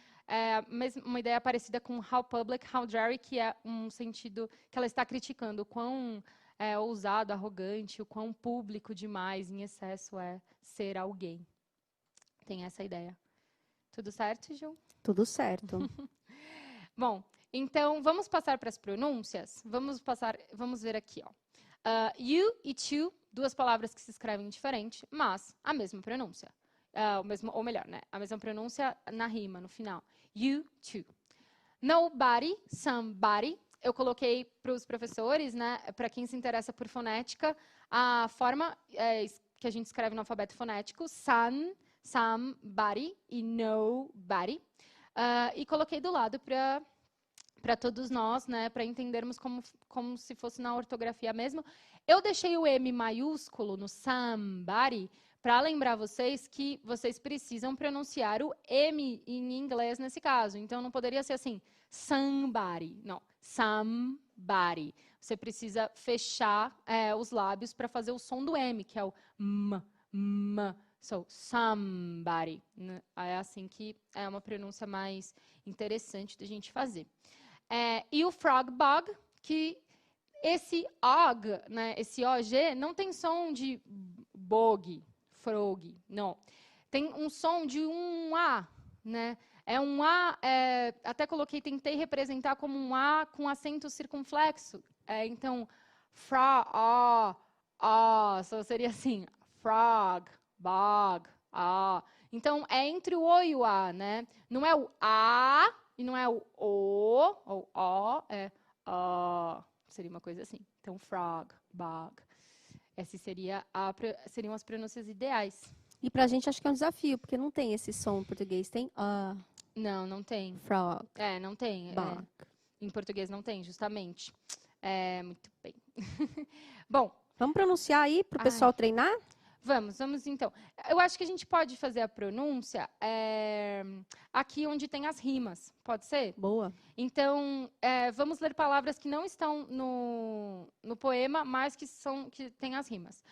uma ideia parecida com how public, how dreary, que é um sentido que ela está criticando o quão ousado, arrogante, o quão público demais, em excesso, é ser alguém. Tem essa ideia. Tudo certo, Ju? Tudo certo. Bom, então, vamos passar para as pronúncias? Vamos ver aqui, ó. You e to, duas palavras que se escrevem diferente, mas a mesma pronúncia. Ou melhor, né? A mesma pronúncia na rima, no final. You, to. Nobody, somebody. Eu coloquei para os professores, né, para quem se interessa por fonética, a forma que a gente escreve no alfabeto fonético, somebody e nobody. E coloquei do lado para todos nós, né, para entendermos como se fosse na ortografia mesmo. Eu deixei o M maiúsculo no somebody para lembrar vocês que vocês precisam pronunciar o M em inglês nesse caso. Então, não poderia ser assim, somebody. Não, somebody. Você precisa fechar os lábios para fazer o som do M, que é o M. So, somebody. É assim que é uma pronúncia mais interessante da gente fazer. E o frog bog, que esse og, né, esse OG, não tem som de bog, frog, não. Tem um som de um A, né? É um A, até tentei representar como um A com acento circunflexo. Então, só seria assim, frog, bog, Então, é entre o O e o A, né? Não é o A e não é o ou O, é A. Seria uma coisa assim. Então, frog, bog. Essas seriam as pronúncias ideais. E pra gente acho que é um desafio, porque não tem esse som em português. Tem Não tem. frog, Não tem. bog. Em português não tem, justamente. Muito bem. Bom. Vamos pronunciar aí para o pessoal treinar? Vamos então. Eu acho que a gente pode fazer a pronúncia aqui onde tem as rimas. Pode ser? Boa. Então, vamos ler palavras que não estão no poema, mas que têm as rimas.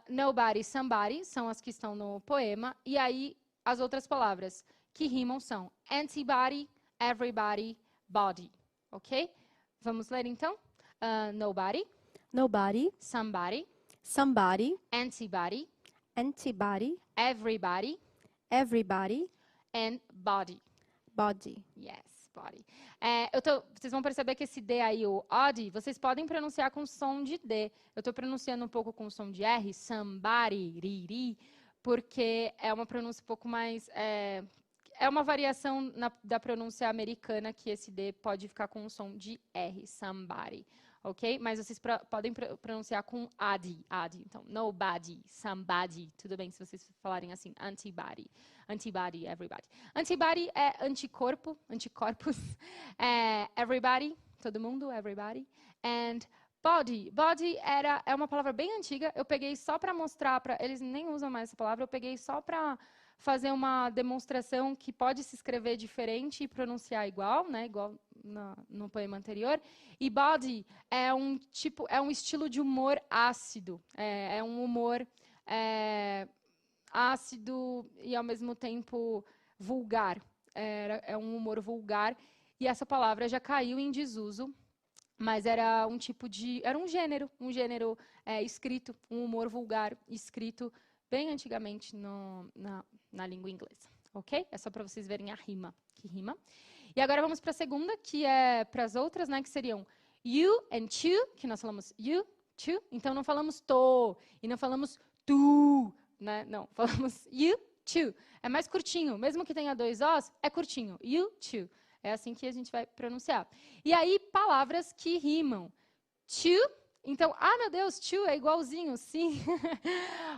Nobody, somebody são as que estão no poema. E aí, as outras palavras que rimam são antibody, everybody, body. Ok? Vamos ler, então? Nobody. Nobody. Somebody. Somebody. Antibody. Antibody. Everybody. Everybody. And body. Body. Yes, body. Vocês vão perceber que esse D aí, o odd, vocês podem pronunciar com som de D. Eu estou pronunciando um pouco com som de R, somebody, riri, porque é uma pronúncia um pouco mais... É uma variação da pronúncia americana que esse D pode ficar com um som de R, somebody. Ok? Mas vocês podem pronunciar com adi. Então, nobody, somebody. Tudo bem se vocês falarem assim, antibody. Antibody, everybody. Antibody é anticorpos. Everybody, todo mundo, everybody. And body. Body é uma palavra bem antiga. Eu peguei só para mostrar, eles nem usam mais essa palavra, eu peguei só para fazer uma demonstração que pode se escrever diferente e pronunciar igual, né? Igual no poema anterior. E body é um estilo de humor ácido. É um humor ácido e, ao mesmo tempo, vulgar. É um humor vulgar. E essa palavra já caiu em desuso, mas era um gênero escrito, um humor vulgar escrito bem antigamente na língua inglesa. Ok? É só para vocês verem a rima. Que rima. E agora vamos para a segunda, que é para as outras, né, que seriam you and to, que nós falamos you, to. Então, não falamos to e não falamos tu, né? Não, falamos you, to. É mais curtinho. Mesmo que tenha 2 Os, é curtinho. You, to. É assim que a gente vai pronunciar. E aí, palavras que rimam. To. Então, meu Deus, to é igualzinho, sim.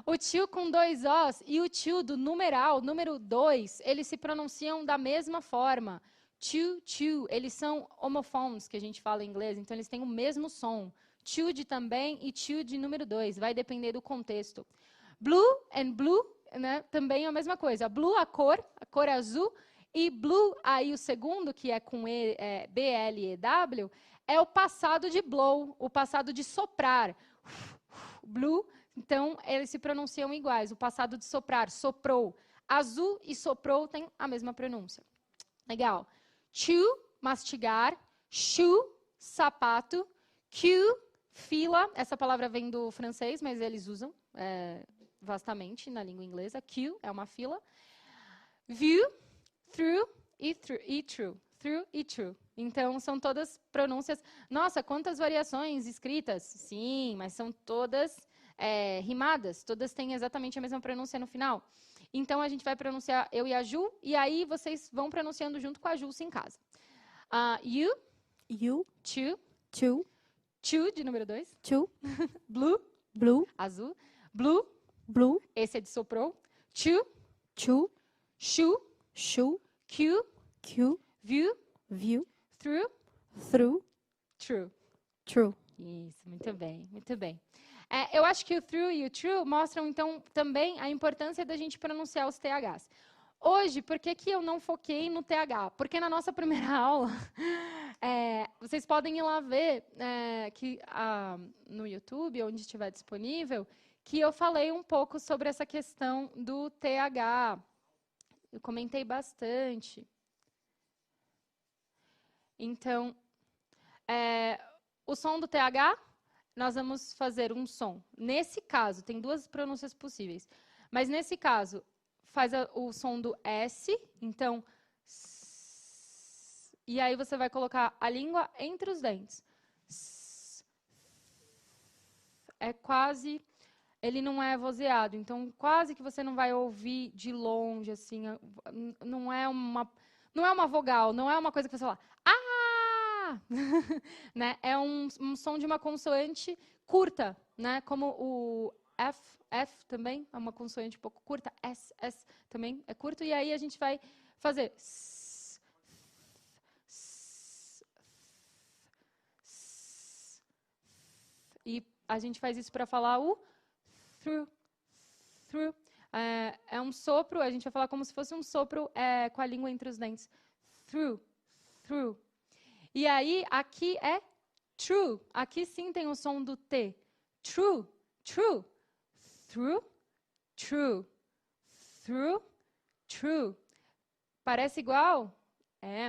O to com 2 Os e o to do numeral, número 2, eles se pronunciam da mesma forma. To, eles são homophones, que a gente fala em inglês, então eles têm o mesmo som. To de também e to de número 2, vai depender do contexto. Blue and blue, né, também é a mesma coisa. Blue, a cor azul, e blue, aí o segundo, que é com B-L-E-W, é o passado de blow, o passado de soprar. Blue, então, eles se pronunciam iguais. O passado de soprar, soprou. Azul e soprou têm a mesma pronúncia. Legal. Chew, mastigar. Shoe, sapato. Queue, fila. Essa palavra vem do francês, mas eles usam vastamente na língua inglesa. Queue é uma fila. View, through e true. Through e true. Então, são todas pronúncias... Nossa, quantas variações escritas? Sim, mas são todas rimadas. Todas têm exatamente a mesma pronúncia no final. Então, a gente vai pronunciar eu e a Ju, e aí vocês vão pronunciando junto com a Ju em casa. You. Two. Two, de número 2. Two. Blue. Azul. Blue. Esse é de soprou. Two. Shoe. Cue. View. Through. True. Isso, muito bem, muito bem. Eu acho que o through e o true mostram, então, também a importância da gente pronunciar os THs. Hoje, por que eu não foquei no TH? Porque na nossa primeira aula, vocês podem ir lá ver no YouTube, onde estiver disponível, que eu falei um pouco sobre essa questão do TH. Eu comentei bastante. Então, o som do TH, nós vamos fazer um som. Nesse caso, tem duas pronúncias possíveis. Mas nesse caso, faz o som do S, então... E aí você vai colocar a língua entre os dentes. É quase... Ele não é vozeado, então quase que você não vai ouvir de longe, assim. Não é uma vogal, não é uma coisa que você fala... Ah! Né? É um som de uma consoante curta, né? Como o F também é uma consoante um pouco curta. S também é curto. E aí a gente vai fazer... E a gente faz isso para falar o through. É um sopro, a gente vai falar como se fosse um sopro com a língua entre os dentes. Through. E aí, aqui é true. Aqui sim tem o som do T. True. Through. Parece igual?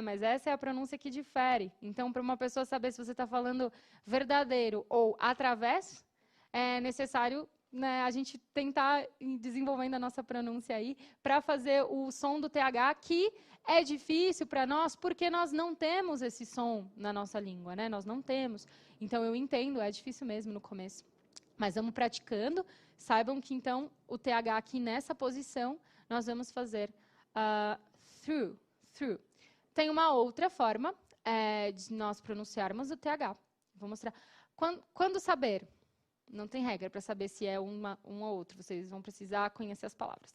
Mas essa é a pronúncia que difere. Então, para uma pessoa saber se você está falando verdadeiro ou através, é necessário, né, a gente tentar ir desenvolvendo a nossa pronúncia aí para fazer o som do TH, que é difícil para nós porque nós não temos esse som na nossa língua, né? Nós não temos. Então, eu entendo, é difícil mesmo no começo. Mas vamos praticando. Saibam que, então, o TH aqui nessa posição, nós vamos fazer through. Tem uma outra forma de nós pronunciarmos o TH. Vou mostrar. Quando saber? Não tem regra para saber se é um ou outro. Vocês vão precisar conhecer as palavras.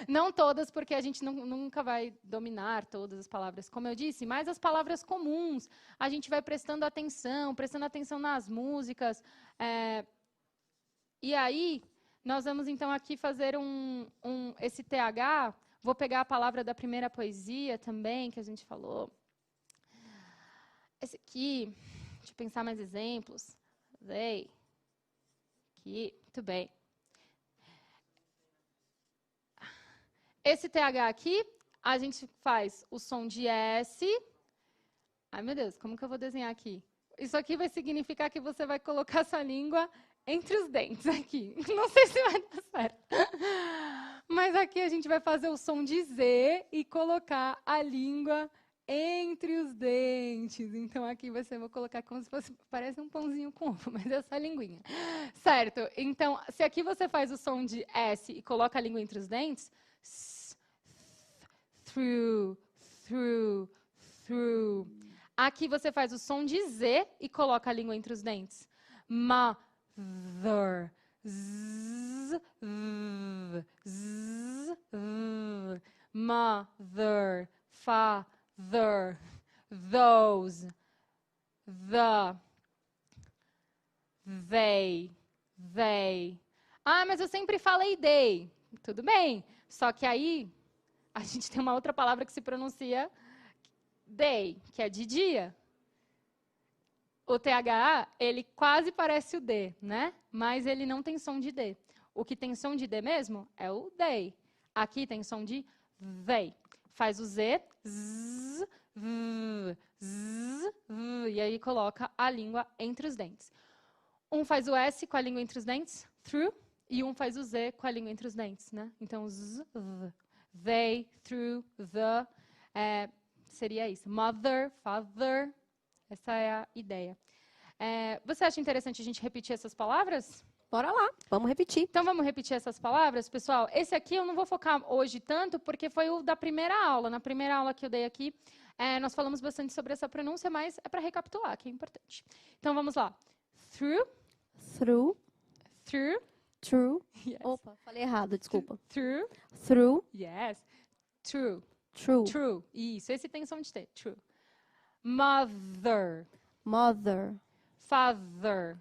Não todas, porque a gente nunca vai dominar todas as palavras, como eu disse, mas as palavras comuns. A gente vai prestando atenção nas músicas. E aí, nós vamos, então, aqui fazer esse TH. Vou pegar a palavra da primeira poesia também, que a gente falou. Esse aqui, deixa eu pensar mais exemplos. Aqui, muito bem. Esse TH aqui, a gente faz o som de S. Ai, meu Deus, como que eu vou desenhar aqui? Isso aqui vai significar que você vai colocar sua língua entre os dentes aqui. Não sei se vai dar certo. Mas aqui a gente vai fazer o som de Z e colocar a língua entre os dentes. Então, aqui vou colocar como se fosse... Parece um pãozinho com ovo, mas é só a linguinha. Certo? Então, se aqui você faz o som de S e coloca a língua entre os dentes... Through. Aqui você faz o som de Z e coloca a língua entre os dentes. Mother. Mother, father, those, the, they. Ah, mas eu sempre falei they. Tudo bem, só que aí a gente tem uma outra palavra que se pronuncia day, que é de dia. O TH, ele quase parece o D, né? Mas ele não tem som de D. O que tem som de D mesmo é o they. Aqui tem som de they. Faz o Z, e aí coloca a língua entre os dentes. Um faz o S com a língua entre os dentes, through, e um faz o Z com a língua entre os dentes, né? Então, they, through, the, seria isso. Mother, father. Essa é a ideia. Você acha interessante a gente repetir essas palavras? Bora lá, vamos repetir. Então, vamos repetir essas palavras, pessoal? Esse aqui eu não vou focar hoje tanto, porque foi o da primeira aula. Na primeira aula que eu dei aqui, nós falamos bastante sobre essa pronúncia, mas é para recapitular, que é importante. Então, vamos lá. Through. True. Yes. Opa, falei errado, desculpa. Through. Yes. True. Isso, esse tem som de T. True. Mother. Father.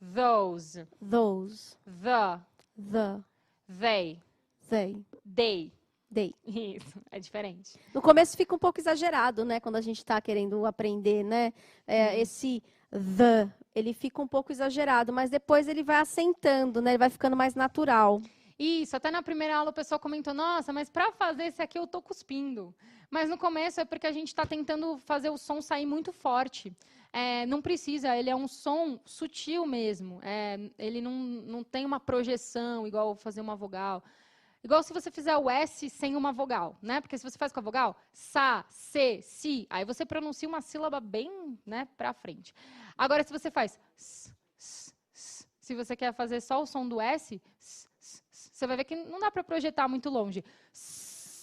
Those. The. The. They. They. Day. Isso, é diferente. No começo fica um pouco exagerado, né? Quando a gente está querendo aprender, né? Esse the, ele fica um pouco exagerado, mas depois ele vai assentando, né? Ele vai ficando mais natural. Isso, até na primeira aula o pessoal comentou, nossa, mas para fazer esse aqui eu tô cuspindo. Mas no começo é porque a gente está tentando fazer o som sair muito forte. Não precisa, ele é um som sutil mesmo. Ele não tem uma projeção igual fazer uma vogal. Igual se você fizer o S sem uma vogal, né? Porque se você faz com a vogal, sa, se, si, aí você pronuncia uma sílaba bem, né, para frente. Agora, se você faz s, s, s, se você quer fazer só o som do S, você vai ver que não dá para projetar muito longe.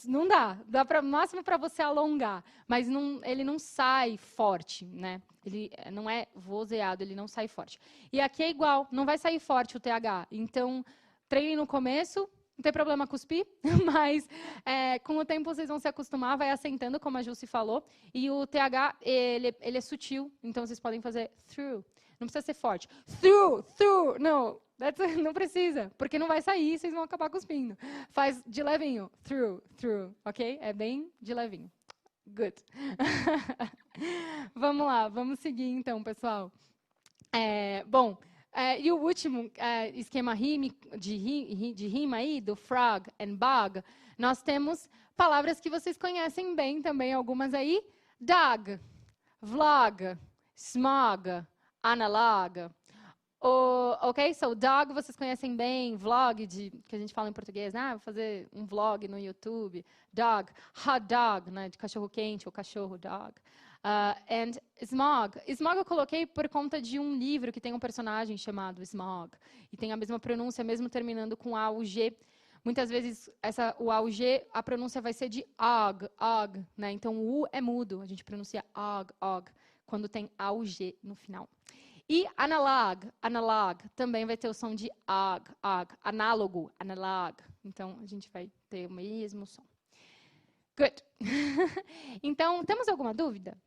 Não dá. Dá para máximo para você alongar, mas ele não sai forte, né? Ele não é vozeado, ele não sai forte. E aqui é igual, não vai sair forte o TH. Então, treine no começo, não tem problema cuspir, mas com o tempo vocês vão se acostumar, vai assentando, como a Jussi falou. E o TH, ele é sutil, então vocês podem fazer through. Não precisa ser forte. Through, não. Não precisa, porque não vai sair e vocês vão acabar cuspindo. Faz de levinho. Through, ok? É bem de levinho. Good. Vamos lá, vamos seguir então, pessoal. E o último esquema de rima aí, do frog and bog, nós temos palavras que vocês conhecem bem também, algumas aí. Dog, vlog, smog, analog. Ok, so dog vocês conhecem bem, vlog, que a gente fala em português, né? Vou fazer um vlog no YouTube. Dog, hot dog, né? De cachorro quente ou cachorro dog. And smog. Smog eu coloquei por conta de um livro que tem um personagem chamado Smog. E tem a mesma pronúncia, mesmo terminando com A ou G. Muitas vezes, o A ou G, a pronúncia vai ser de og, né? Então, o U é mudo, a gente pronuncia og, quando tem A ou G no final. E analog, também vai ter o som de og, análogo, analog. Então, a gente vai ter o mesmo som. Good. Então, temos alguma dúvida?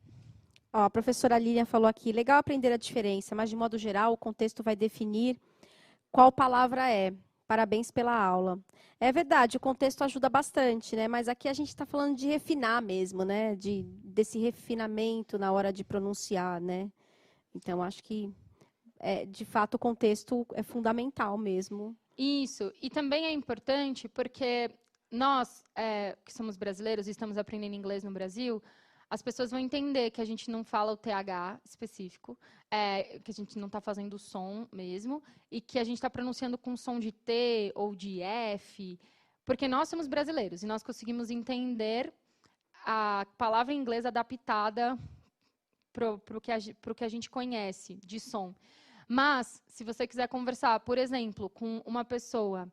A professora Lilian falou aqui, legal aprender a diferença, mas de modo geral o contexto vai definir qual palavra é. Parabéns pela aula. É verdade, o contexto ajuda bastante, né? Mas aqui a gente está falando de refinar mesmo, né? Desse refinamento na hora de pronunciar, né? Então, acho que, de fato, o contexto é fundamental mesmo. Isso. E também é importante porque nós, que somos brasileiros e estamos aprendendo inglês no Brasil, as pessoas vão entender que a gente não fala o TH específico, que a gente não está fazendo o som mesmo, e que a gente está pronunciando com som de T ou de F, porque nós somos brasileiros e nós conseguimos entender a palavra em inglês adaptada para o que a gente conhece de som. Mas, se você quiser conversar, por exemplo, com uma pessoa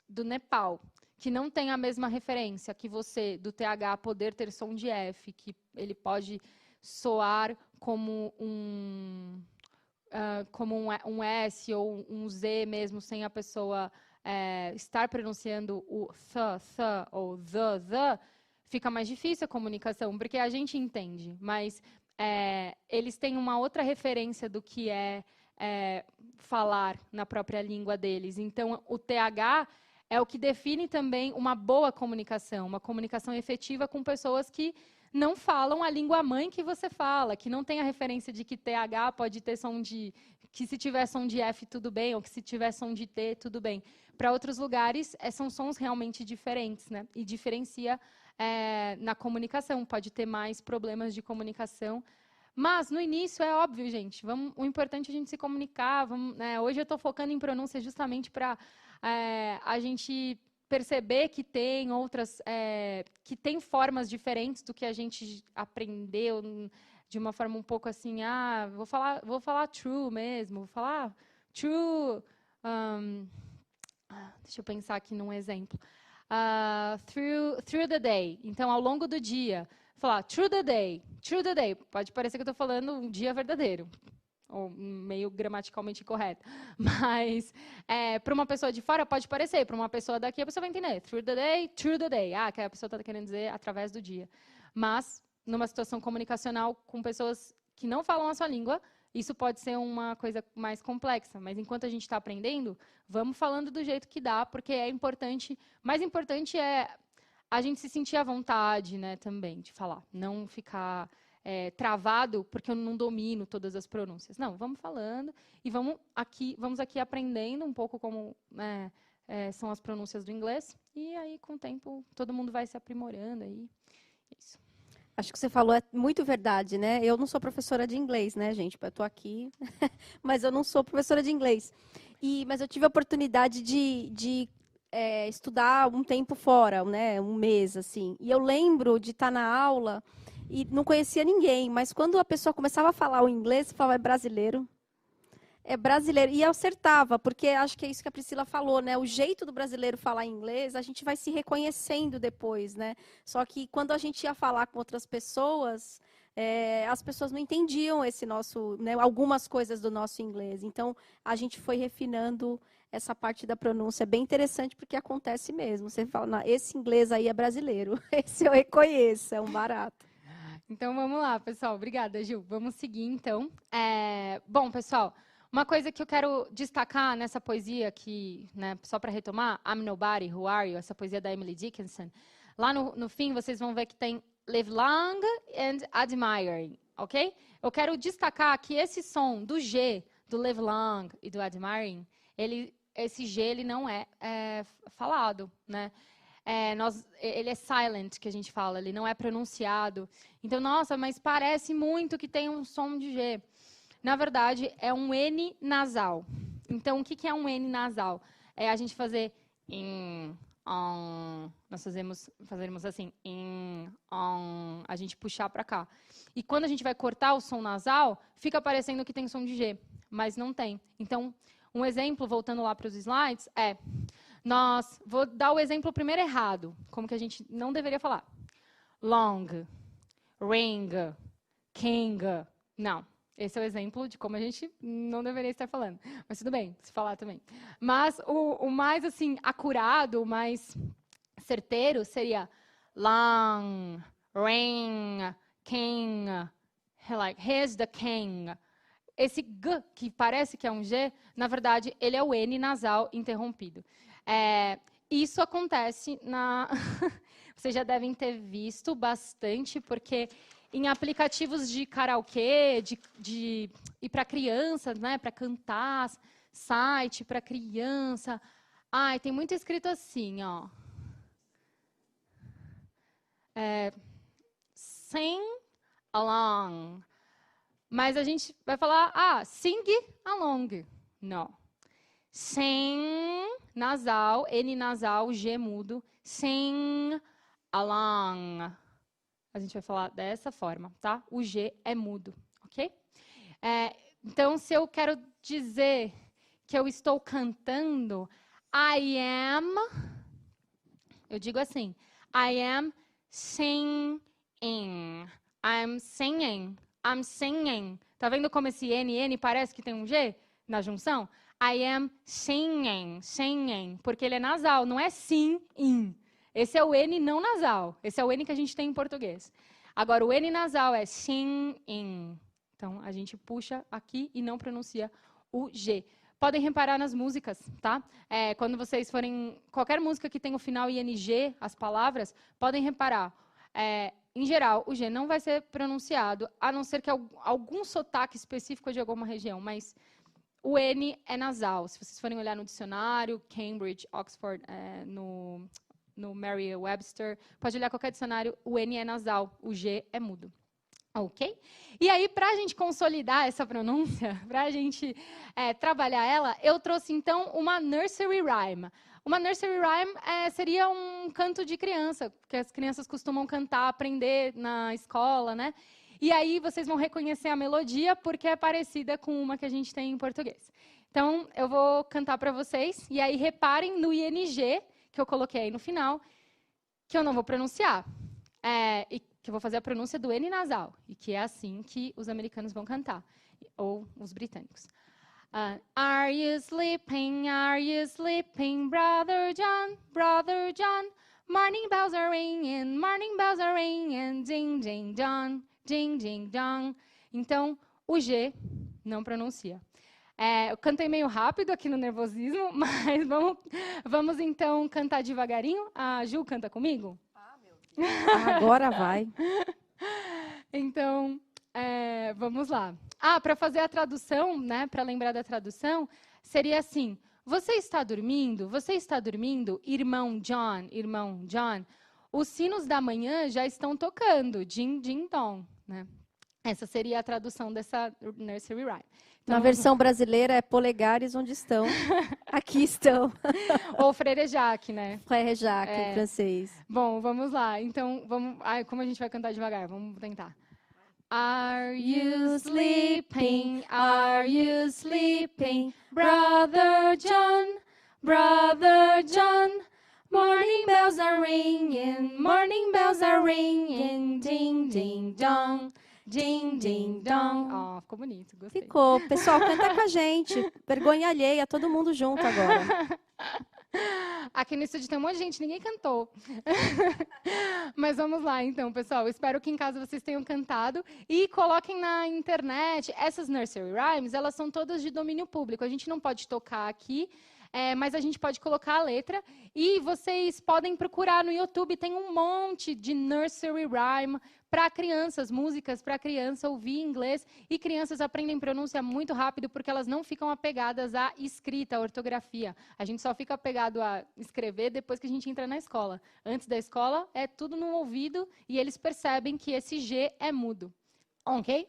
do Nepal, que não tem a mesma referência que você, do TH poder ter som de F, que ele pode soar como um S ou um Z mesmo, sem a pessoa estar pronunciando o th ou the, fica mais difícil a comunicação, porque a gente entende, mas eles têm uma outra referência do que falar na própria língua deles. Então, o TH é o que define também uma boa comunicação, uma comunicação efetiva com pessoas que não falam a língua mãe que você fala, que não tem a referência de que TH pode ter som de... que se tiver som de F, tudo bem, ou que se tiver som de T, tudo bem. Para outros lugares, são sons realmente diferentes, né? E diferencia na comunicação, pode ter mais problemas de comunicação. Mas, no início, é óbvio, gente, o importante é a gente se comunicar. Hoje eu estou focando em pronúncia justamente para a gente perceber que tem outras, que tem formas diferentes do que a gente aprendeu de uma forma um pouco assim, vou falar true mesmo, vou falar true, deixa eu pensar aqui num exemplo, through the day, então ao longo do dia, falar through the day, pode parecer que eu estou falando um dia verdadeiro, ou meio gramaticalmente incorreto. Mas, para uma pessoa de fora, pode parecer. Para uma pessoa daqui, a pessoa vai entender. Through the day, true the day. Que a pessoa está querendo dizer através do dia. Mas, numa situação comunicacional com pessoas que não falam a sua língua, isso pode ser uma coisa mais complexa, mas enquanto a gente está aprendendo, vamos falando do jeito que dá, porque é importante. Mais importante é a gente se sentir à vontade, né, também, de falar. Não ficar travado porque eu não domino todas as pronúncias. Não, vamos falando e vamos aqui aprendendo um pouco como são as pronúncias do inglês. E aí, com o tempo, todo mundo vai se aprimorando. Aí. Isso. Acho que você falou é muito verdade, né? Eu não sou professora de inglês, né, gente? Eu estou aqui, mas eu não sou professora de inglês. Mas eu tive a oportunidade de estudar um tempo fora, né? Um mês, assim. E eu lembro de estar na aula e não conhecia ninguém, mas quando a pessoa começava a falar o inglês, eu falava, é brasileiro. É brasileiro. E eu acertava, porque acho que é isso que a Priscila falou, né? O jeito do brasileiro falar inglês, a gente vai se reconhecendo depois, né? Só que quando a gente ia falar com outras pessoas, as pessoas não entendiam esse nosso, né, algumas coisas do nosso inglês. Então, a gente foi refinando essa parte da pronúncia. É bem interessante, porque acontece mesmo. Você fala, não, esse inglês aí é brasileiro. Esse eu reconheço, é um barato. Então, vamos lá, pessoal. Obrigada, Gil. Vamos seguir, então. Bom, pessoal, uma coisa que eu quero destacar nessa poesia aqui, né, só para retomar, I'm Nobody, Who Are You? Essa poesia da Emily Dickinson. Lá no fim, vocês vão ver que tem live long and admiring, ok? Eu quero destacar que esse som do G, do live long e do admiring, esse G ele não é falado, né? Ele é silent, que a gente fala, ele não é pronunciado. Então, nossa, mas parece muito que tem um som de G. Na verdade, é um N nasal. Então, o que é um N nasal? É a gente fazer in, on. Nós fazemos assim, in, on. A gente puxar para cá. E quando a gente vai cortar o som nasal, fica parecendo que tem som de G, mas não tem. Então, um exemplo, voltando lá para os slides, vou dar o exemplo primeiro errado, como que a gente não deveria falar. Long, ring, king. Não. Esse é o exemplo de como a gente não deveria estar falando. Mas tudo bem, se falar também. Mas o mais assim acurado, o mais certeiro seria long, ring, king. Like, here's the king. Esse G, que parece que é um G, na verdade, ele é o N nasal interrompido. Isso acontece na... Vocês já devem ter visto bastante, porque... Em aplicativos de karaokê, e para crianças, né, para cantar, site para criança. Tem muito escrito assim, ó. Sing along. Mas a gente vai falar, sing along. Não. Sing, nasal, N nasal, G mudo. Sing along. A gente vai falar dessa forma, tá? O G é mudo, ok? Então, se eu quero dizer que eu estou cantando, I am, eu digo assim, I am singing, I'm singing, I'm singing. Tá vendo como esse N parece que tem um G na junção? I am singing, singing, porque ele é nasal, não é sing-in. Esse é o N não nasal. Esse é o N que a gente tem em português. Agora, o N nasal é sing-in. Então, a gente puxa aqui e não pronuncia o G. Podem reparar nas músicas, tá? Quando vocês forem... Qualquer música que tenha o final ING, as palavras, podem reparar. Em geral, o G não vai ser pronunciado, a não ser que algum sotaque específico de alguma região, mas o N é nasal. Se vocês forem olhar no dicionário, Cambridge, Oxford, no Merriam-Webster, pode olhar qualquer dicionário, o N é nasal, o G é mudo. Ok? E aí, para a gente consolidar essa pronúncia, para a gente trabalhar ela, eu trouxe, então, uma nursery rhyme. Uma nursery rhyme seria um canto de criança, que as crianças costumam cantar, aprender na escola, né? E aí, vocês vão reconhecer a melodia, porque é parecida com uma que a gente tem em português. Então, eu vou cantar para vocês, e aí reparem no ING, que eu coloquei aí no final, que eu não vou pronunciar. E que eu vou fazer a pronúncia do N nasal, e que é assim que os americanos vão cantar, ou os britânicos. Are you sleeping, brother John, brother John? Morning bells are ringing, ding, ding, dong, ding, ding, dong. Então, o G Não pronuncia. Eu cantei meio rápido aqui no nervosismo, mas vamos então cantar devagarinho. A Ju canta comigo? Agora vai. Então, vamos lá. Para fazer a tradução, né, para lembrar da tradução, seria assim: você está dormindo? Você está dormindo, irmão John? Irmão John? Os sinos da manhã já estão tocando, din, din, dong, né? Essa seria a tradução dessa nursery rhyme. Então, Na versão brasileira é polegares onde estão. Aqui estão. ou Frere Jacques, né? Frère Jacques, em francês. Bom, vamos lá. Então, vamos. Como a gente vai cantar devagar? Vamos tentar. Are you sleeping? Are you sleeping? Brother John, Brother John. Morning bells are ringing, morning bells are ringing. Ding, ding, dong. Ding, ding, dong. Ficou bonito, gostei. Ficou. Pessoal, canta com a gente. Vergonha alheia, todo mundo junto agora. Aqui no estúdio tem um monte de gente, ninguém cantou. Mas vamos lá, então, pessoal. Espero que em casa vocês tenham cantado. E coloquem na internet. Essas nursery rhymes, elas são todas de domínio público. A gente não pode tocar aqui, mas a gente pode colocar a letra. E vocês podem procurar no YouTube. Tem um monte de nursery rhyme para crianças, músicas para criança ouvir inglês. E crianças aprendem pronúncia muito rápido porque elas não ficam apegadas à escrita, à ortografia. A gente só fica apegado a escrever depois que a gente entra na escola. Antes da escola, é tudo no ouvido e eles percebem que esse G é mudo. Ok?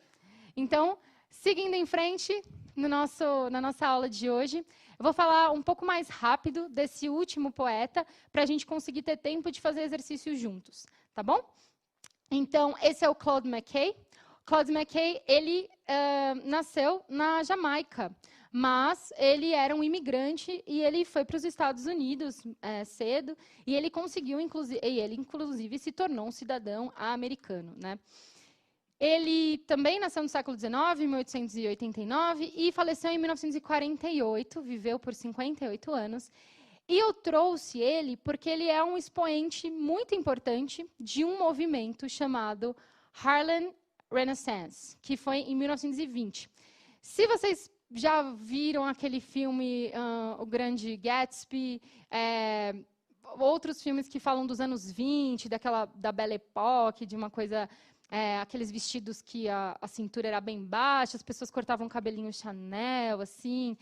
Então, seguindo em frente na nossa aula de hoje, eu vou falar um pouco mais rápido desse último poeta para a gente conseguir ter tempo de fazer exercícios juntos. Tá bom? Então, esse é o Claude McKay. Claude McKay, ele nasceu na Jamaica, mas ele era um imigrante e ele foi para os Estados Unidos cedo e ele conseguiu, inclusive, se tornou um cidadão americano, né? Ele também nasceu no século XIX, em 1889, e faleceu em 1948, viveu por 58 anos. E eu trouxe ele porque ele é um expoente muito importante de um movimento chamado Harlem Renaissance, que foi em 1920. Se vocês já viram aquele filme O Grande Gatsby, outros filmes que falam dos anos 20, da Belle Époque, de uma coisa... aqueles vestidos que a cintura era bem baixa, as pessoas cortavam o cabelinho Chanel, assim...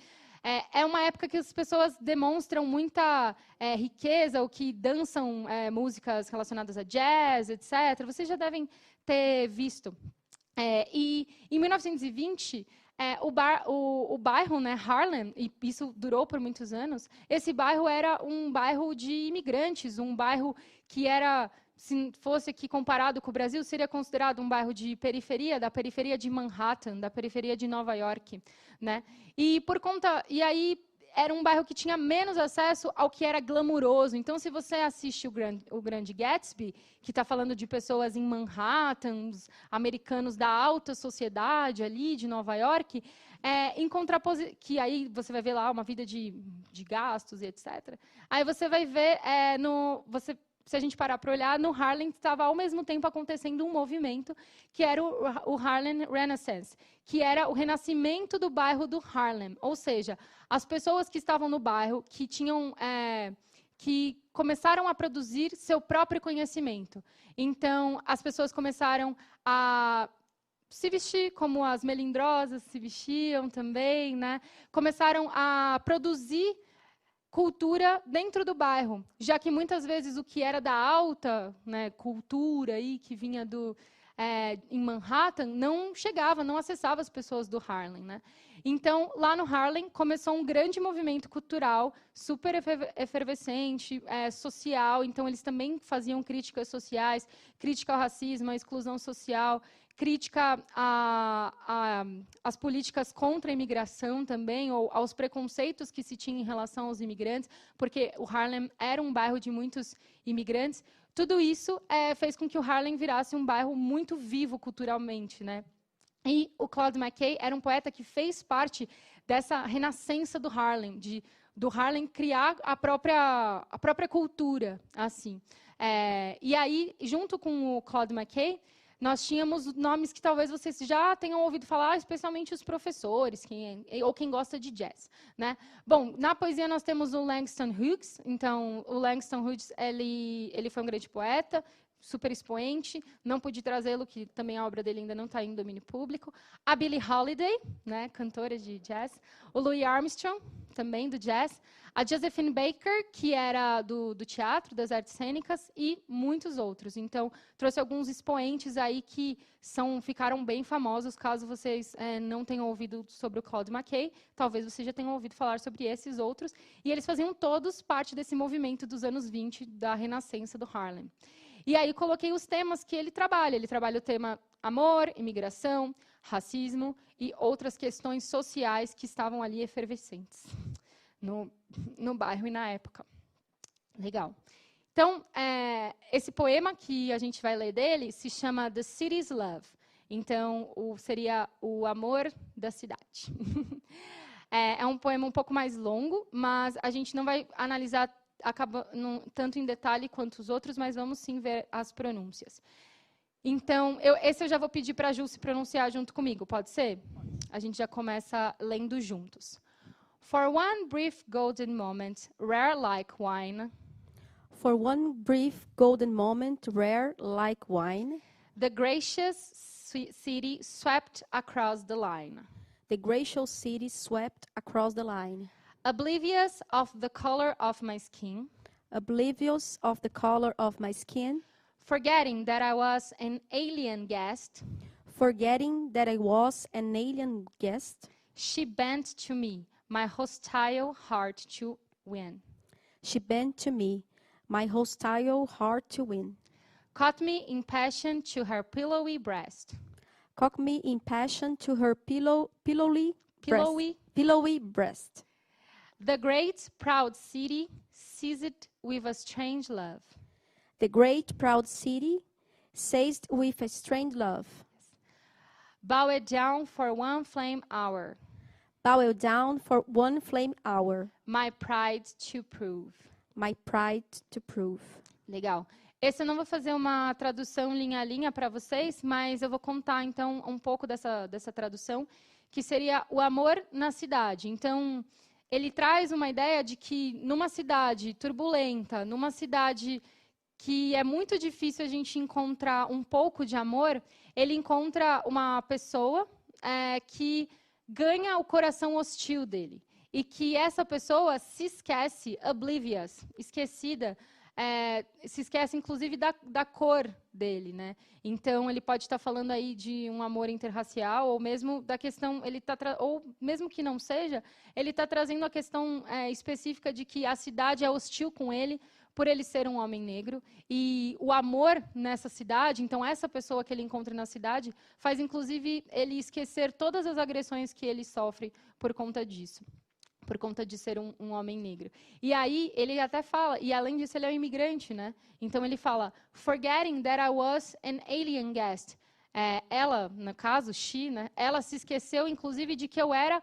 É uma época que as pessoas demonstram muita riqueza, ou que dançam músicas relacionadas a jazz, etc. Vocês já devem ter visto. E em 1920, o bairro, né, Harlem, e isso durou por muitos anos, esse bairro era um bairro de imigrantes, um bairro que era... Se fosse aqui comparado com o Brasil, seria considerado um bairro de periferia, da periferia de Manhattan, da periferia de Nova York, né? E aí era um bairro que tinha menos acesso ao que era glamuroso. Então, se você assiste o Grande Gatsby, que está falando de pessoas em Manhattan, os americanos da alta sociedade ali de Nova York, que aí você vai ver lá uma vida de gastos e etc. Aí você vai ver se a gente parar para olhar, no Harlem estava ao mesmo tempo acontecendo um movimento que era o Harlem Renaissance, que era o renascimento do bairro do Harlem. Ou seja, as pessoas que estavam no bairro, que começaram a produzir seu próprio conhecimento. Então, as pessoas começaram a se vestir como as melindrosas se vestiam também, né? Começaram a produzir cultura dentro do bairro, já que muitas vezes o que era da alta, né, cultura aí, que vinha em Manhattan, não chegava, não acessava as pessoas do Harlem, né? Então, lá no Harlem, começou um grande movimento cultural, super efervescente, social. Então, eles também faziam críticas sociais, crítica ao racismo, à exclusão social, crítica às políticas contra a imigração também, ou aos preconceitos que se tinha em relação aos imigrantes, porque o Harlem era um bairro de muitos imigrantes. Tudo isso fez com que o Harlem virasse um bairro muito vivo culturalmente, né? E o Claude McKay era um poeta que fez parte dessa renascença do Harlem, do Harlem criar a própria cultura, assim. E aí, junto com o Claude McKay, nós tínhamos nomes que talvez vocês já tenham ouvido falar, especialmente os professores, ou quem gosta de jazz, né? Bom, na poesia nós temos o Langston Hughes. Então, o Langston Hughes, ele foi um grande poeta, super expoente. Não pude trazê-lo, que também a obra dele ainda não está em domínio público. A Billie Holiday, né, cantora de jazz. O Louis Armstrong, também do jazz. A Josephine Baker, que era do teatro, das artes cênicas, e muitos outros. Então, trouxe alguns expoentes aí que ficaram bem famosos, caso vocês não tenham ouvido sobre o Claude McKay, talvez vocês já tenham ouvido falar sobre esses outros. E eles faziam todos parte desse movimento dos anos 20, da renascença do Harlem. E aí coloquei os temas que ele trabalha. Ele trabalha o tema amor, imigração, racismo e outras questões sociais que estavam ali efervescentes no bairro e na época. Legal. Então, esse poema que a gente vai ler dele se chama The City's Love. Então, seria o amor da cidade. É um poema um pouco mais longo, mas a gente não vai analisar tanto em detalhe quanto os outros, mas vamos sim ver as pronúncias. Então, esse eu já vou pedir para a Ju se pronunciar junto comigo, pode ser? A gente já começa lendo juntos. For one brief golden moment, rare like wine. For one brief golden moment, rare like wine. The gracious city swept across the line. The gracious city swept across the line. Oblivious of the color of my skin. Oblivious of the color of my skin. Forgetting that I was an alien guest. Forgetting that I was an alien guest. She bent to me, my hostile heart to win. She bent to me, my hostile heart to win. Caught me in passion to her pillowy breast. Caught me in passion to her pillowy breast. The great, proud city seized with a strange love. The great, proud city seized with a strange love. Bowed down for one flame hour. Bowed down for one flame hour. My pride to prove. My pride to prove. Legal. Esse eu não vou fazer uma tradução linha a linha para vocês, mas eu vou contar, então, um pouco dessa tradução, que seria o amor na cidade. Então, ele traz uma ideia de que, numa cidade turbulenta, numa cidade que é muito difícil a gente encontrar um pouco de amor, ele encontra uma pessoa que ganha o coração hostil dele. E que essa pessoa se esquece, oblivious, esquecida, se esquece, inclusive, da cor dele, né? Então, ele pode estar falando aí de um amor interracial, ou mesmo da questão, ou mesmo que não seja, ele está trazendo a questão específica de que a cidade é hostil com ele, por ele ser um homem negro, e o amor nessa cidade, então essa pessoa que ele encontra na cidade, faz, inclusive, ele esquecer todas as agressões que ele sofre por conta disso. Por conta de ser um homem negro. E aí, ele até fala, e além disso, ele é um imigrante, né? Então, ele fala, forgetting that I was an alien guest. Ela, no caso, she, né? Ela se esqueceu, inclusive, de que eu era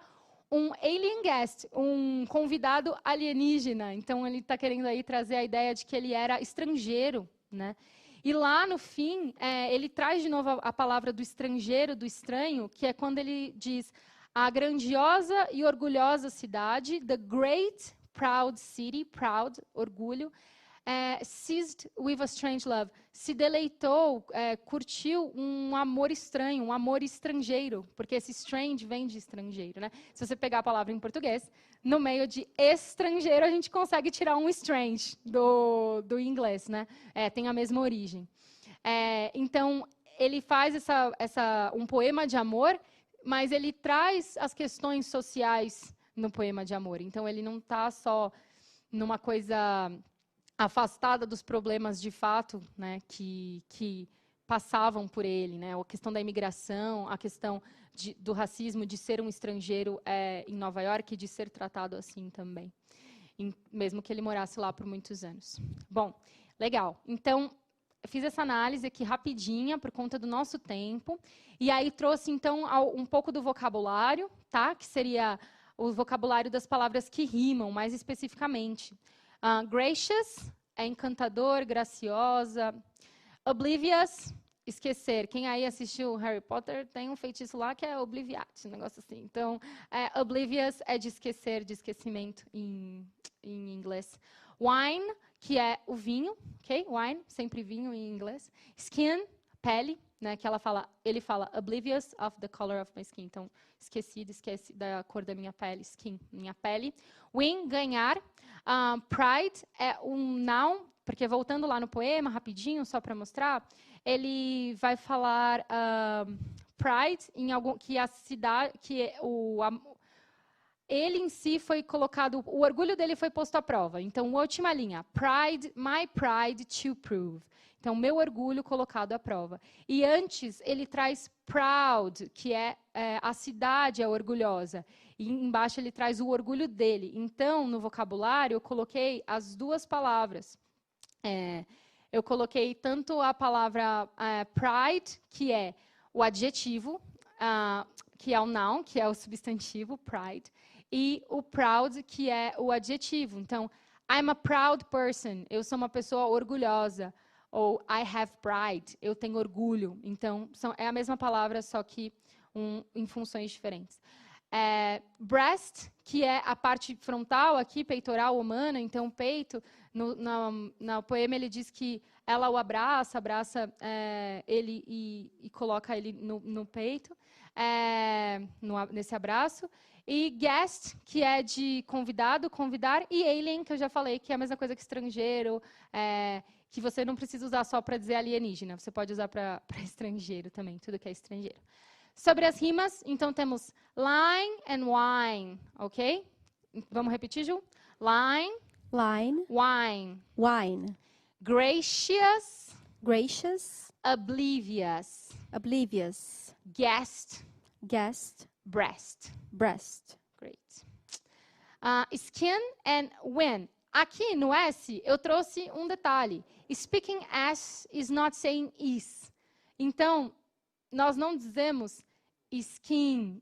um alien guest, um convidado alienígena. Então, ele está querendo aí trazer a ideia de que ele era estrangeiro, né? E lá, no fim, ele traz de novo a palavra do estrangeiro, do estranho, que é quando ele diz... A grandiosa e orgulhosa cidade, the great, proud city, proud, orgulho, seized with a strange love, se deleitou, curtiu um amor estranho, um amor estrangeiro, porque esse strange vem de estrangeiro, né? Se você pegar a palavra em português, no meio de estrangeiro, a gente consegue tirar um strange do inglês, né? Tem a mesma origem. Então, ele faz um poema de amor, mas ele traz as questões sociais no poema de amor. Então, ele não está só numa coisa afastada dos problemas de fato, né, que passavam por ele, né, a questão da imigração, a questão do racismo, de ser um estrangeiro em Nova York, e de ser tratado assim também, mesmo que ele morasse lá por muitos anos. Bom, legal. Então, fiz essa análise aqui rapidinha, por conta do nosso tempo, e aí trouxe, então, um pouco do vocabulário, tá? Que seria o vocabulário das palavras que rimam, mais especificamente. Gracious é encantador, graciosa. Oblivious, esquecer. Quem aí assistiu Harry Potter tem um feitiço lá que é obliviate, um negócio assim. Então, oblivious é de esquecer, de esquecimento em inglês. Wine, que é o vinho, ok? Wine, sempre vinho em inglês. Skin, pele, né? Que ele fala oblivious of the color of my skin. Então, esquece da cor da minha pele, skin, minha pele. Win, ganhar. Pride é um noun, porque voltando lá no poema, rapidinho, só para mostrar, ele vai falar pride em algum que a cidade, que ele em si foi colocado, o orgulho dele foi posto à prova. Então, última linha, pride, my pride to prove. Então, meu orgulho colocado à prova. E antes, ele traz proud, que é a cidade é orgulhosa. E embaixo ele traz o orgulho dele. Então, no vocabulário, eu coloquei as duas palavras. Eu coloquei tanto a palavra pride, que é o adjetivo, que é o noun, que é o substantivo, pride, e o proud, que é o adjetivo. Então, I'm a proud person, eu sou uma pessoa orgulhosa. Ou I have pride, eu tenho orgulho. Então, é a mesma palavra, só que em funções diferentes. Breast, que é a parte frontal aqui, peitoral humana, então peito. No poema ele diz que ela o abraça ele e coloca ele no peito, nesse abraço. E guest, que é de convidado, convidar. E alien, que eu já falei, que é a mesma coisa que estrangeiro, que você não precisa usar só para dizer alienígena, você pode usar para estrangeiro também, tudo que é estrangeiro. Sobre as rimas, então temos line and wine, ok? Vamos repetir, Ju? Line. Line. Wine. Wine. Gracious. Gracious. Oblivious. Oblivious. Guest. Guest. Breast. Breast. Great. Skin and win. Aqui no S, eu trouxe um detalhe. Speaking as is not saying is. Então, nós não dizemos skin,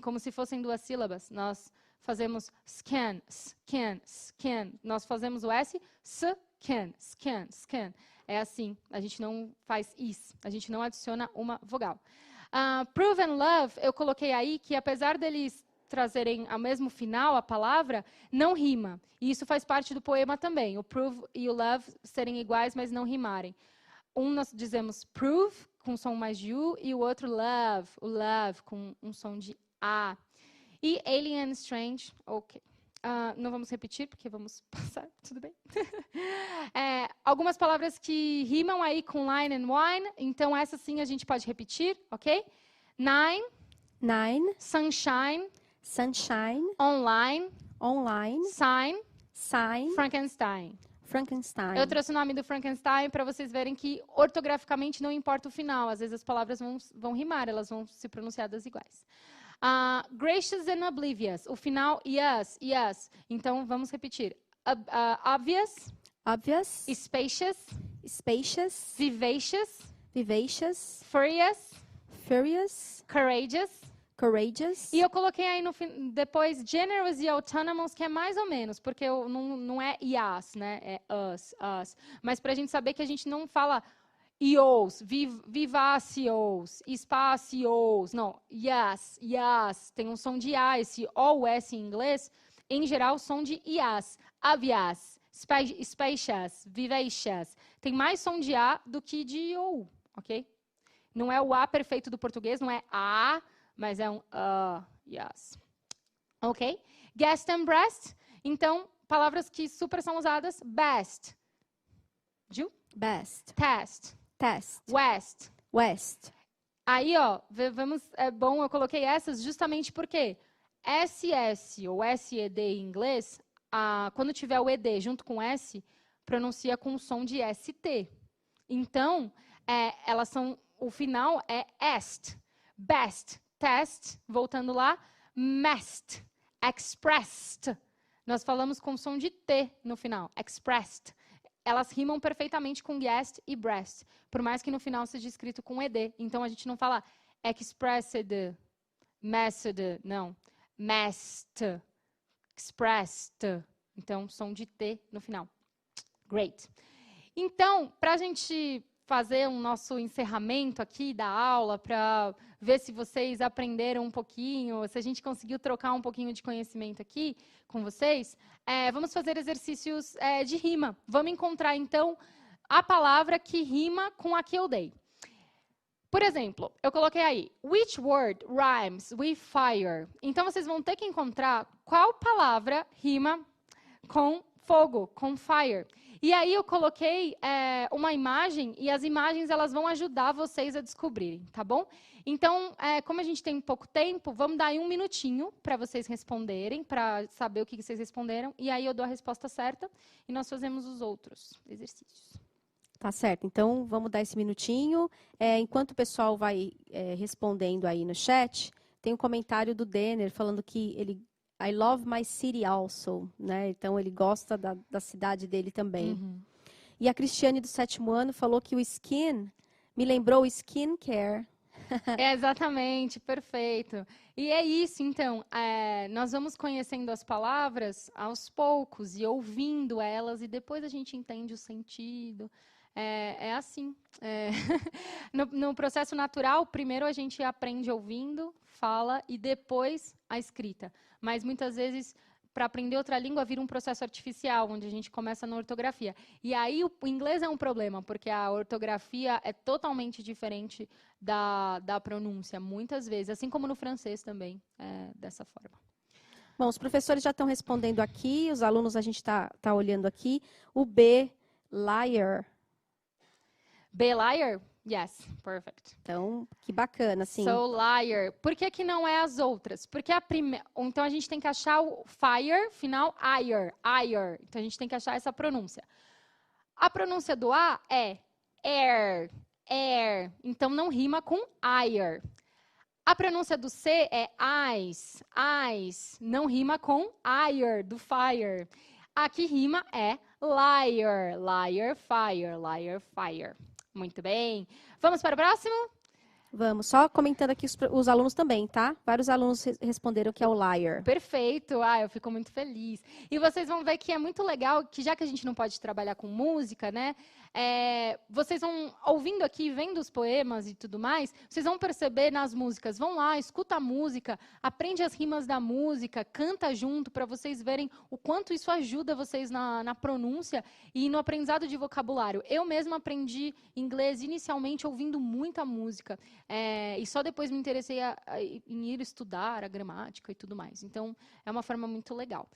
como se fossem duas sílabas. Nós fazemos scan, scan, scan. Nós fazemos o S, scan, scan, scan. É assim, a gente não faz is, a gente não adiciona uma vogal. Prove and love, eu coloquei aí que apesar deles trazerem ao mesmo final a palavra, não rima. E isso faz parte do poema também. O prove e o love serem iguais, mas não rimarem. Nós dizemos prove, com som mais de U, e o outro love, o love, com um som de A. E alien and strange, ok. Não vamos repetir, porque vamos passar, tudo bem? Algumas palavras que rimam aí com line and wine, então essa sim a gente pode repetir, ok? Nine. Sunshine. Sunshine. Online. Online. Sign. Frankenstein. Eu trouxe o nome do Frankenstein para vocês verem que ortograficamente não importa o final. Às vezes as palavras vão rimar, elas vão ser pronunciadas iguais. Gracious and oblivious. O final, yes. Então, vamos repetir. Obvious. Spacious. Vivacious. Furious. Courageous. E eu coloquei aí depois generous e autonomous, que é mais ou menos, porque não é yes, né? É us. Mas para a gente saber que a gente não fala ios, vivacios, espacios. Não, yes. Tem um som de A, esse O, o S em inglês. Em geral, som de IAS. Obvious, spacious, vivacious. Tem mais som de A do que de OU, ok? Não é o A perfeito do português, não é A, mas é um yes. Ok? Guest and breast. Então, palavras que super são usadas. Best. Ju? Best. Test. West. Aí, ó, é bom, eu coloquei essas justamente porque SS ou SED em inglês, quando tiver o ED junto com S, pronuncia com o som de ST. Então, elas são, o final é est. Best. Test, voltando lá, messed, expressed. Nós falamos com som de T no final, expressed. Elas rimam perfeitamente com guest e breast, por mais que no final seja escrito com ED. Então, a gente não fala expressed, messed, não. Messed, expressed. Então, som de T no final. Great. Então, para a gente fazer um nosso encerramento aqui da aula para ver se vocês aprenderam um pouquinho, se a gente conseguiu trocar um pouquinho de conhecimento aqui com vocês, vamos fazer exercícios de rima. Vamos encontrar, então, a palavra que rima com a que eu dei. Por exemplo, eu coloquei aí, which word rhymes with fire? Então, vocês vão ter que encontrar qual palavra rima com fogo, com fire. E aí eu coloquei uma imagem, e as imagens elas vão ajudar vocês a descobrirem, tá bom? Então, como a gente tem pouco tempo, vamos dar aí 1 minutinho para vocês responderem, para saber o que vocês responderam, e aí eu dou a resposta certa, e nós fazemos os outros exercícios. Tá certo, então vamos dar esse minutinho. Enquanto o pessoal vai respondendo aí no chat, tem um comentário do Denner falando que I love my city also, né? Então, ele gosta da cidade dele também. Uhum. E a Cristiane, do 7º ano, falou que o skin me lembrou skincare. Exatamente, perfeito. E é isso, então, nós vamos conhecendo as palavras aos poucos e ouvindo elas, e depois a gente entende o sentido. É assim. No processo natural, primeiro a gente aprende ouvindo, fala, e depois a escrita. Mas, muitas vezes, para aprender outra língua, vira um processo artificial, onde a gente começa na ortografia. E aí, o inglês é um problema, porque a ortografia é totalmente diferente da pronúncia, muitas vezes. Assim como no francês também, dessa forma. Bom, os professores já estão respondendo aqui, os alunos a gente está olhando aqui. O B, liar. B, liar? Yes, perfect. Então, que bacana, assim. So, liar. Por que não é as outras? Porque a primeira... Então, a gente tem que achar o fire, final, ire. Então, a gente tem que achar essa pronúncia. A pronúncia do A é air. Então, não rima com ire. A pronúncia do C é eyes. Não rima com ire, do fire. A que rima é liar, fire. Muito bem. Vamos para o próximo? Vamos, só comentando aqui os alunos também, tá? Vários alunos responderam que é o liar. Perfeito, eu fico muito feliz. E vocês vão ver que é muito legal, que já que a gente não pode trabalhar com música, né? Vocês vão, ouvindo aqui, vendo os poemas e tudo mais, vocês vão perceber nas músicas. Vão lá, escuta a música, aprende as rimas da música, canta junto, para vocês verem o quanto isso ajuda vocês na pronúncia e no aprendizado de vocabulário. Eu mesma aprendi inglês inicialmente ouvindo muita música. E só depois me interessei em ir estudar a gramática e tudo mais. Então, é uma forma muito legal.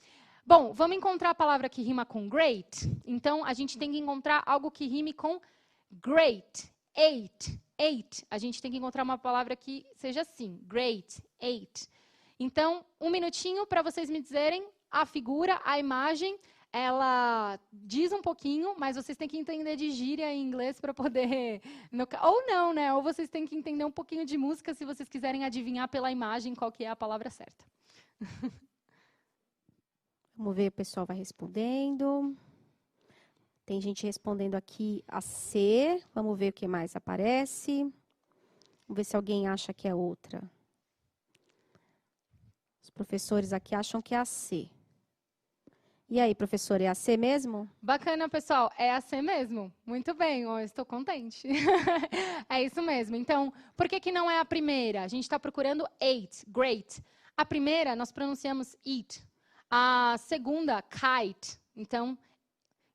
Bom, vamos encontrar a palavra que rima com great. Então, a gente tem que encontrar algo que rime com great, eight. A gente tem que encontrar uma palavra que seja assim, great, eight. Então, 1 minutinho para vocês me dizerem a figura, a imagem. Ela diz um pouquinho, mas vocês têm que entender de gíria em inglês para poder... Ou não, né? Ou vocês têm que entender um pouquinho de música se vocês quiserem adivinhar pela imagem qual que é a palavra certa. Vamos ver, o pessoal vai respondendo. Tem gente respondendo aqui a C. Vamos ver o que mais aparece. Vamos ver se alguém acha que é outra. Os professores aqui acham que é a C. E aí, professor, é a C mesmo? Bacana, pessoal. É a C mesmo. Muito bem, eu estou contente. É isso mesmo. Então, por que não é a primeira? A gente está procurando eight, great. A primeira, nós pronunciamos eat. A segunda, kite. Então,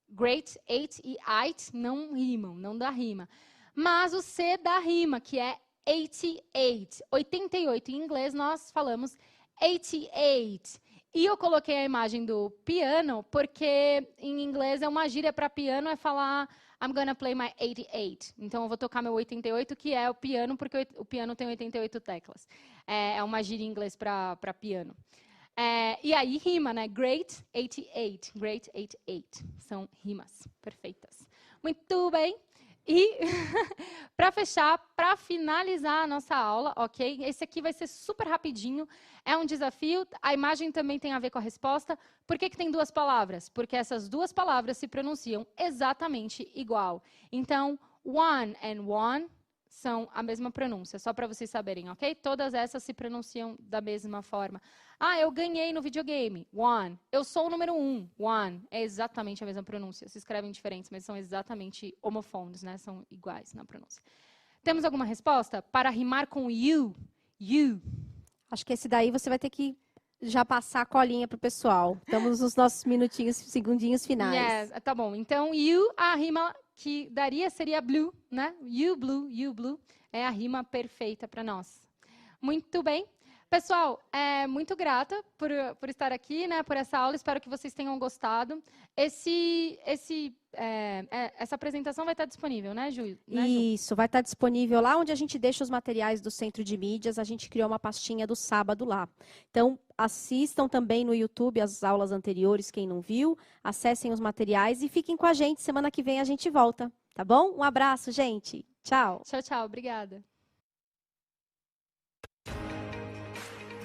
great, eight e eight não rimam, não dá rima. Mas o C dá rima, que é 88. 88. Em inglês, nós falamos 88. E eu coloquei a imagem do piano, porque em inglês é uma gíria para piano, é falar I'm gonna play my 88. Então, eu vou tocar meu 88, que é o piano, porque o piano tem 88 teclas. É uma gíria em inglês para piano. E aí rima, né? Great 88. Great 88. São rimas perfeitas. Muito bem. E para fechar, para finalizar a nossa aula, ok? Esse aqui vai ser super rapidinho. É um desafio. A imagem também tem a ver com a resposta. Por que tem 2 palavras? Porque essas 2 palavras se pronunciam exatamente igual. Então, one and one são a mesma pronúncia, só para vocês saberem, ok? Todas essas se pronunciam da mesma forma. Ah, eu ganhei no videogame, won. Eu sou o número 1, won. É exatamente a mesma pronúncia. Se escrevem diferentes, mas são exatamente homofônicos, né? São iguais na pronúncia. Temos alguma resposta? Para rimar com you, you. Acho que esse daí você vai ter que já passar a colinha pro pessoal. Estamos nos nossos minutinhos, segundinhos finais. Yes, tá bom. Então, you, a rima que daria seria blue, né? You blue. É a rima perfeita para nós. Muito bem. Pessoal, muito grata por estar aqui, né? Por essa aula. Espero que vocês tenham gostado. Essa apresentação vai estar disponível, né, Ju? Isso, vai estar disponível lá onde a gente deixa os materiais do Centro de Mídias. A gente criou uma pastinha do sábado lá. Então, assistam também no YouTube as aulas anteriores, quem não viu. Acessem os materiais e fiquem com a gente. Semana que vem a gente volta, tá bom? Um abraço, gente. Tchau. Tchau, tchau. Obrigada.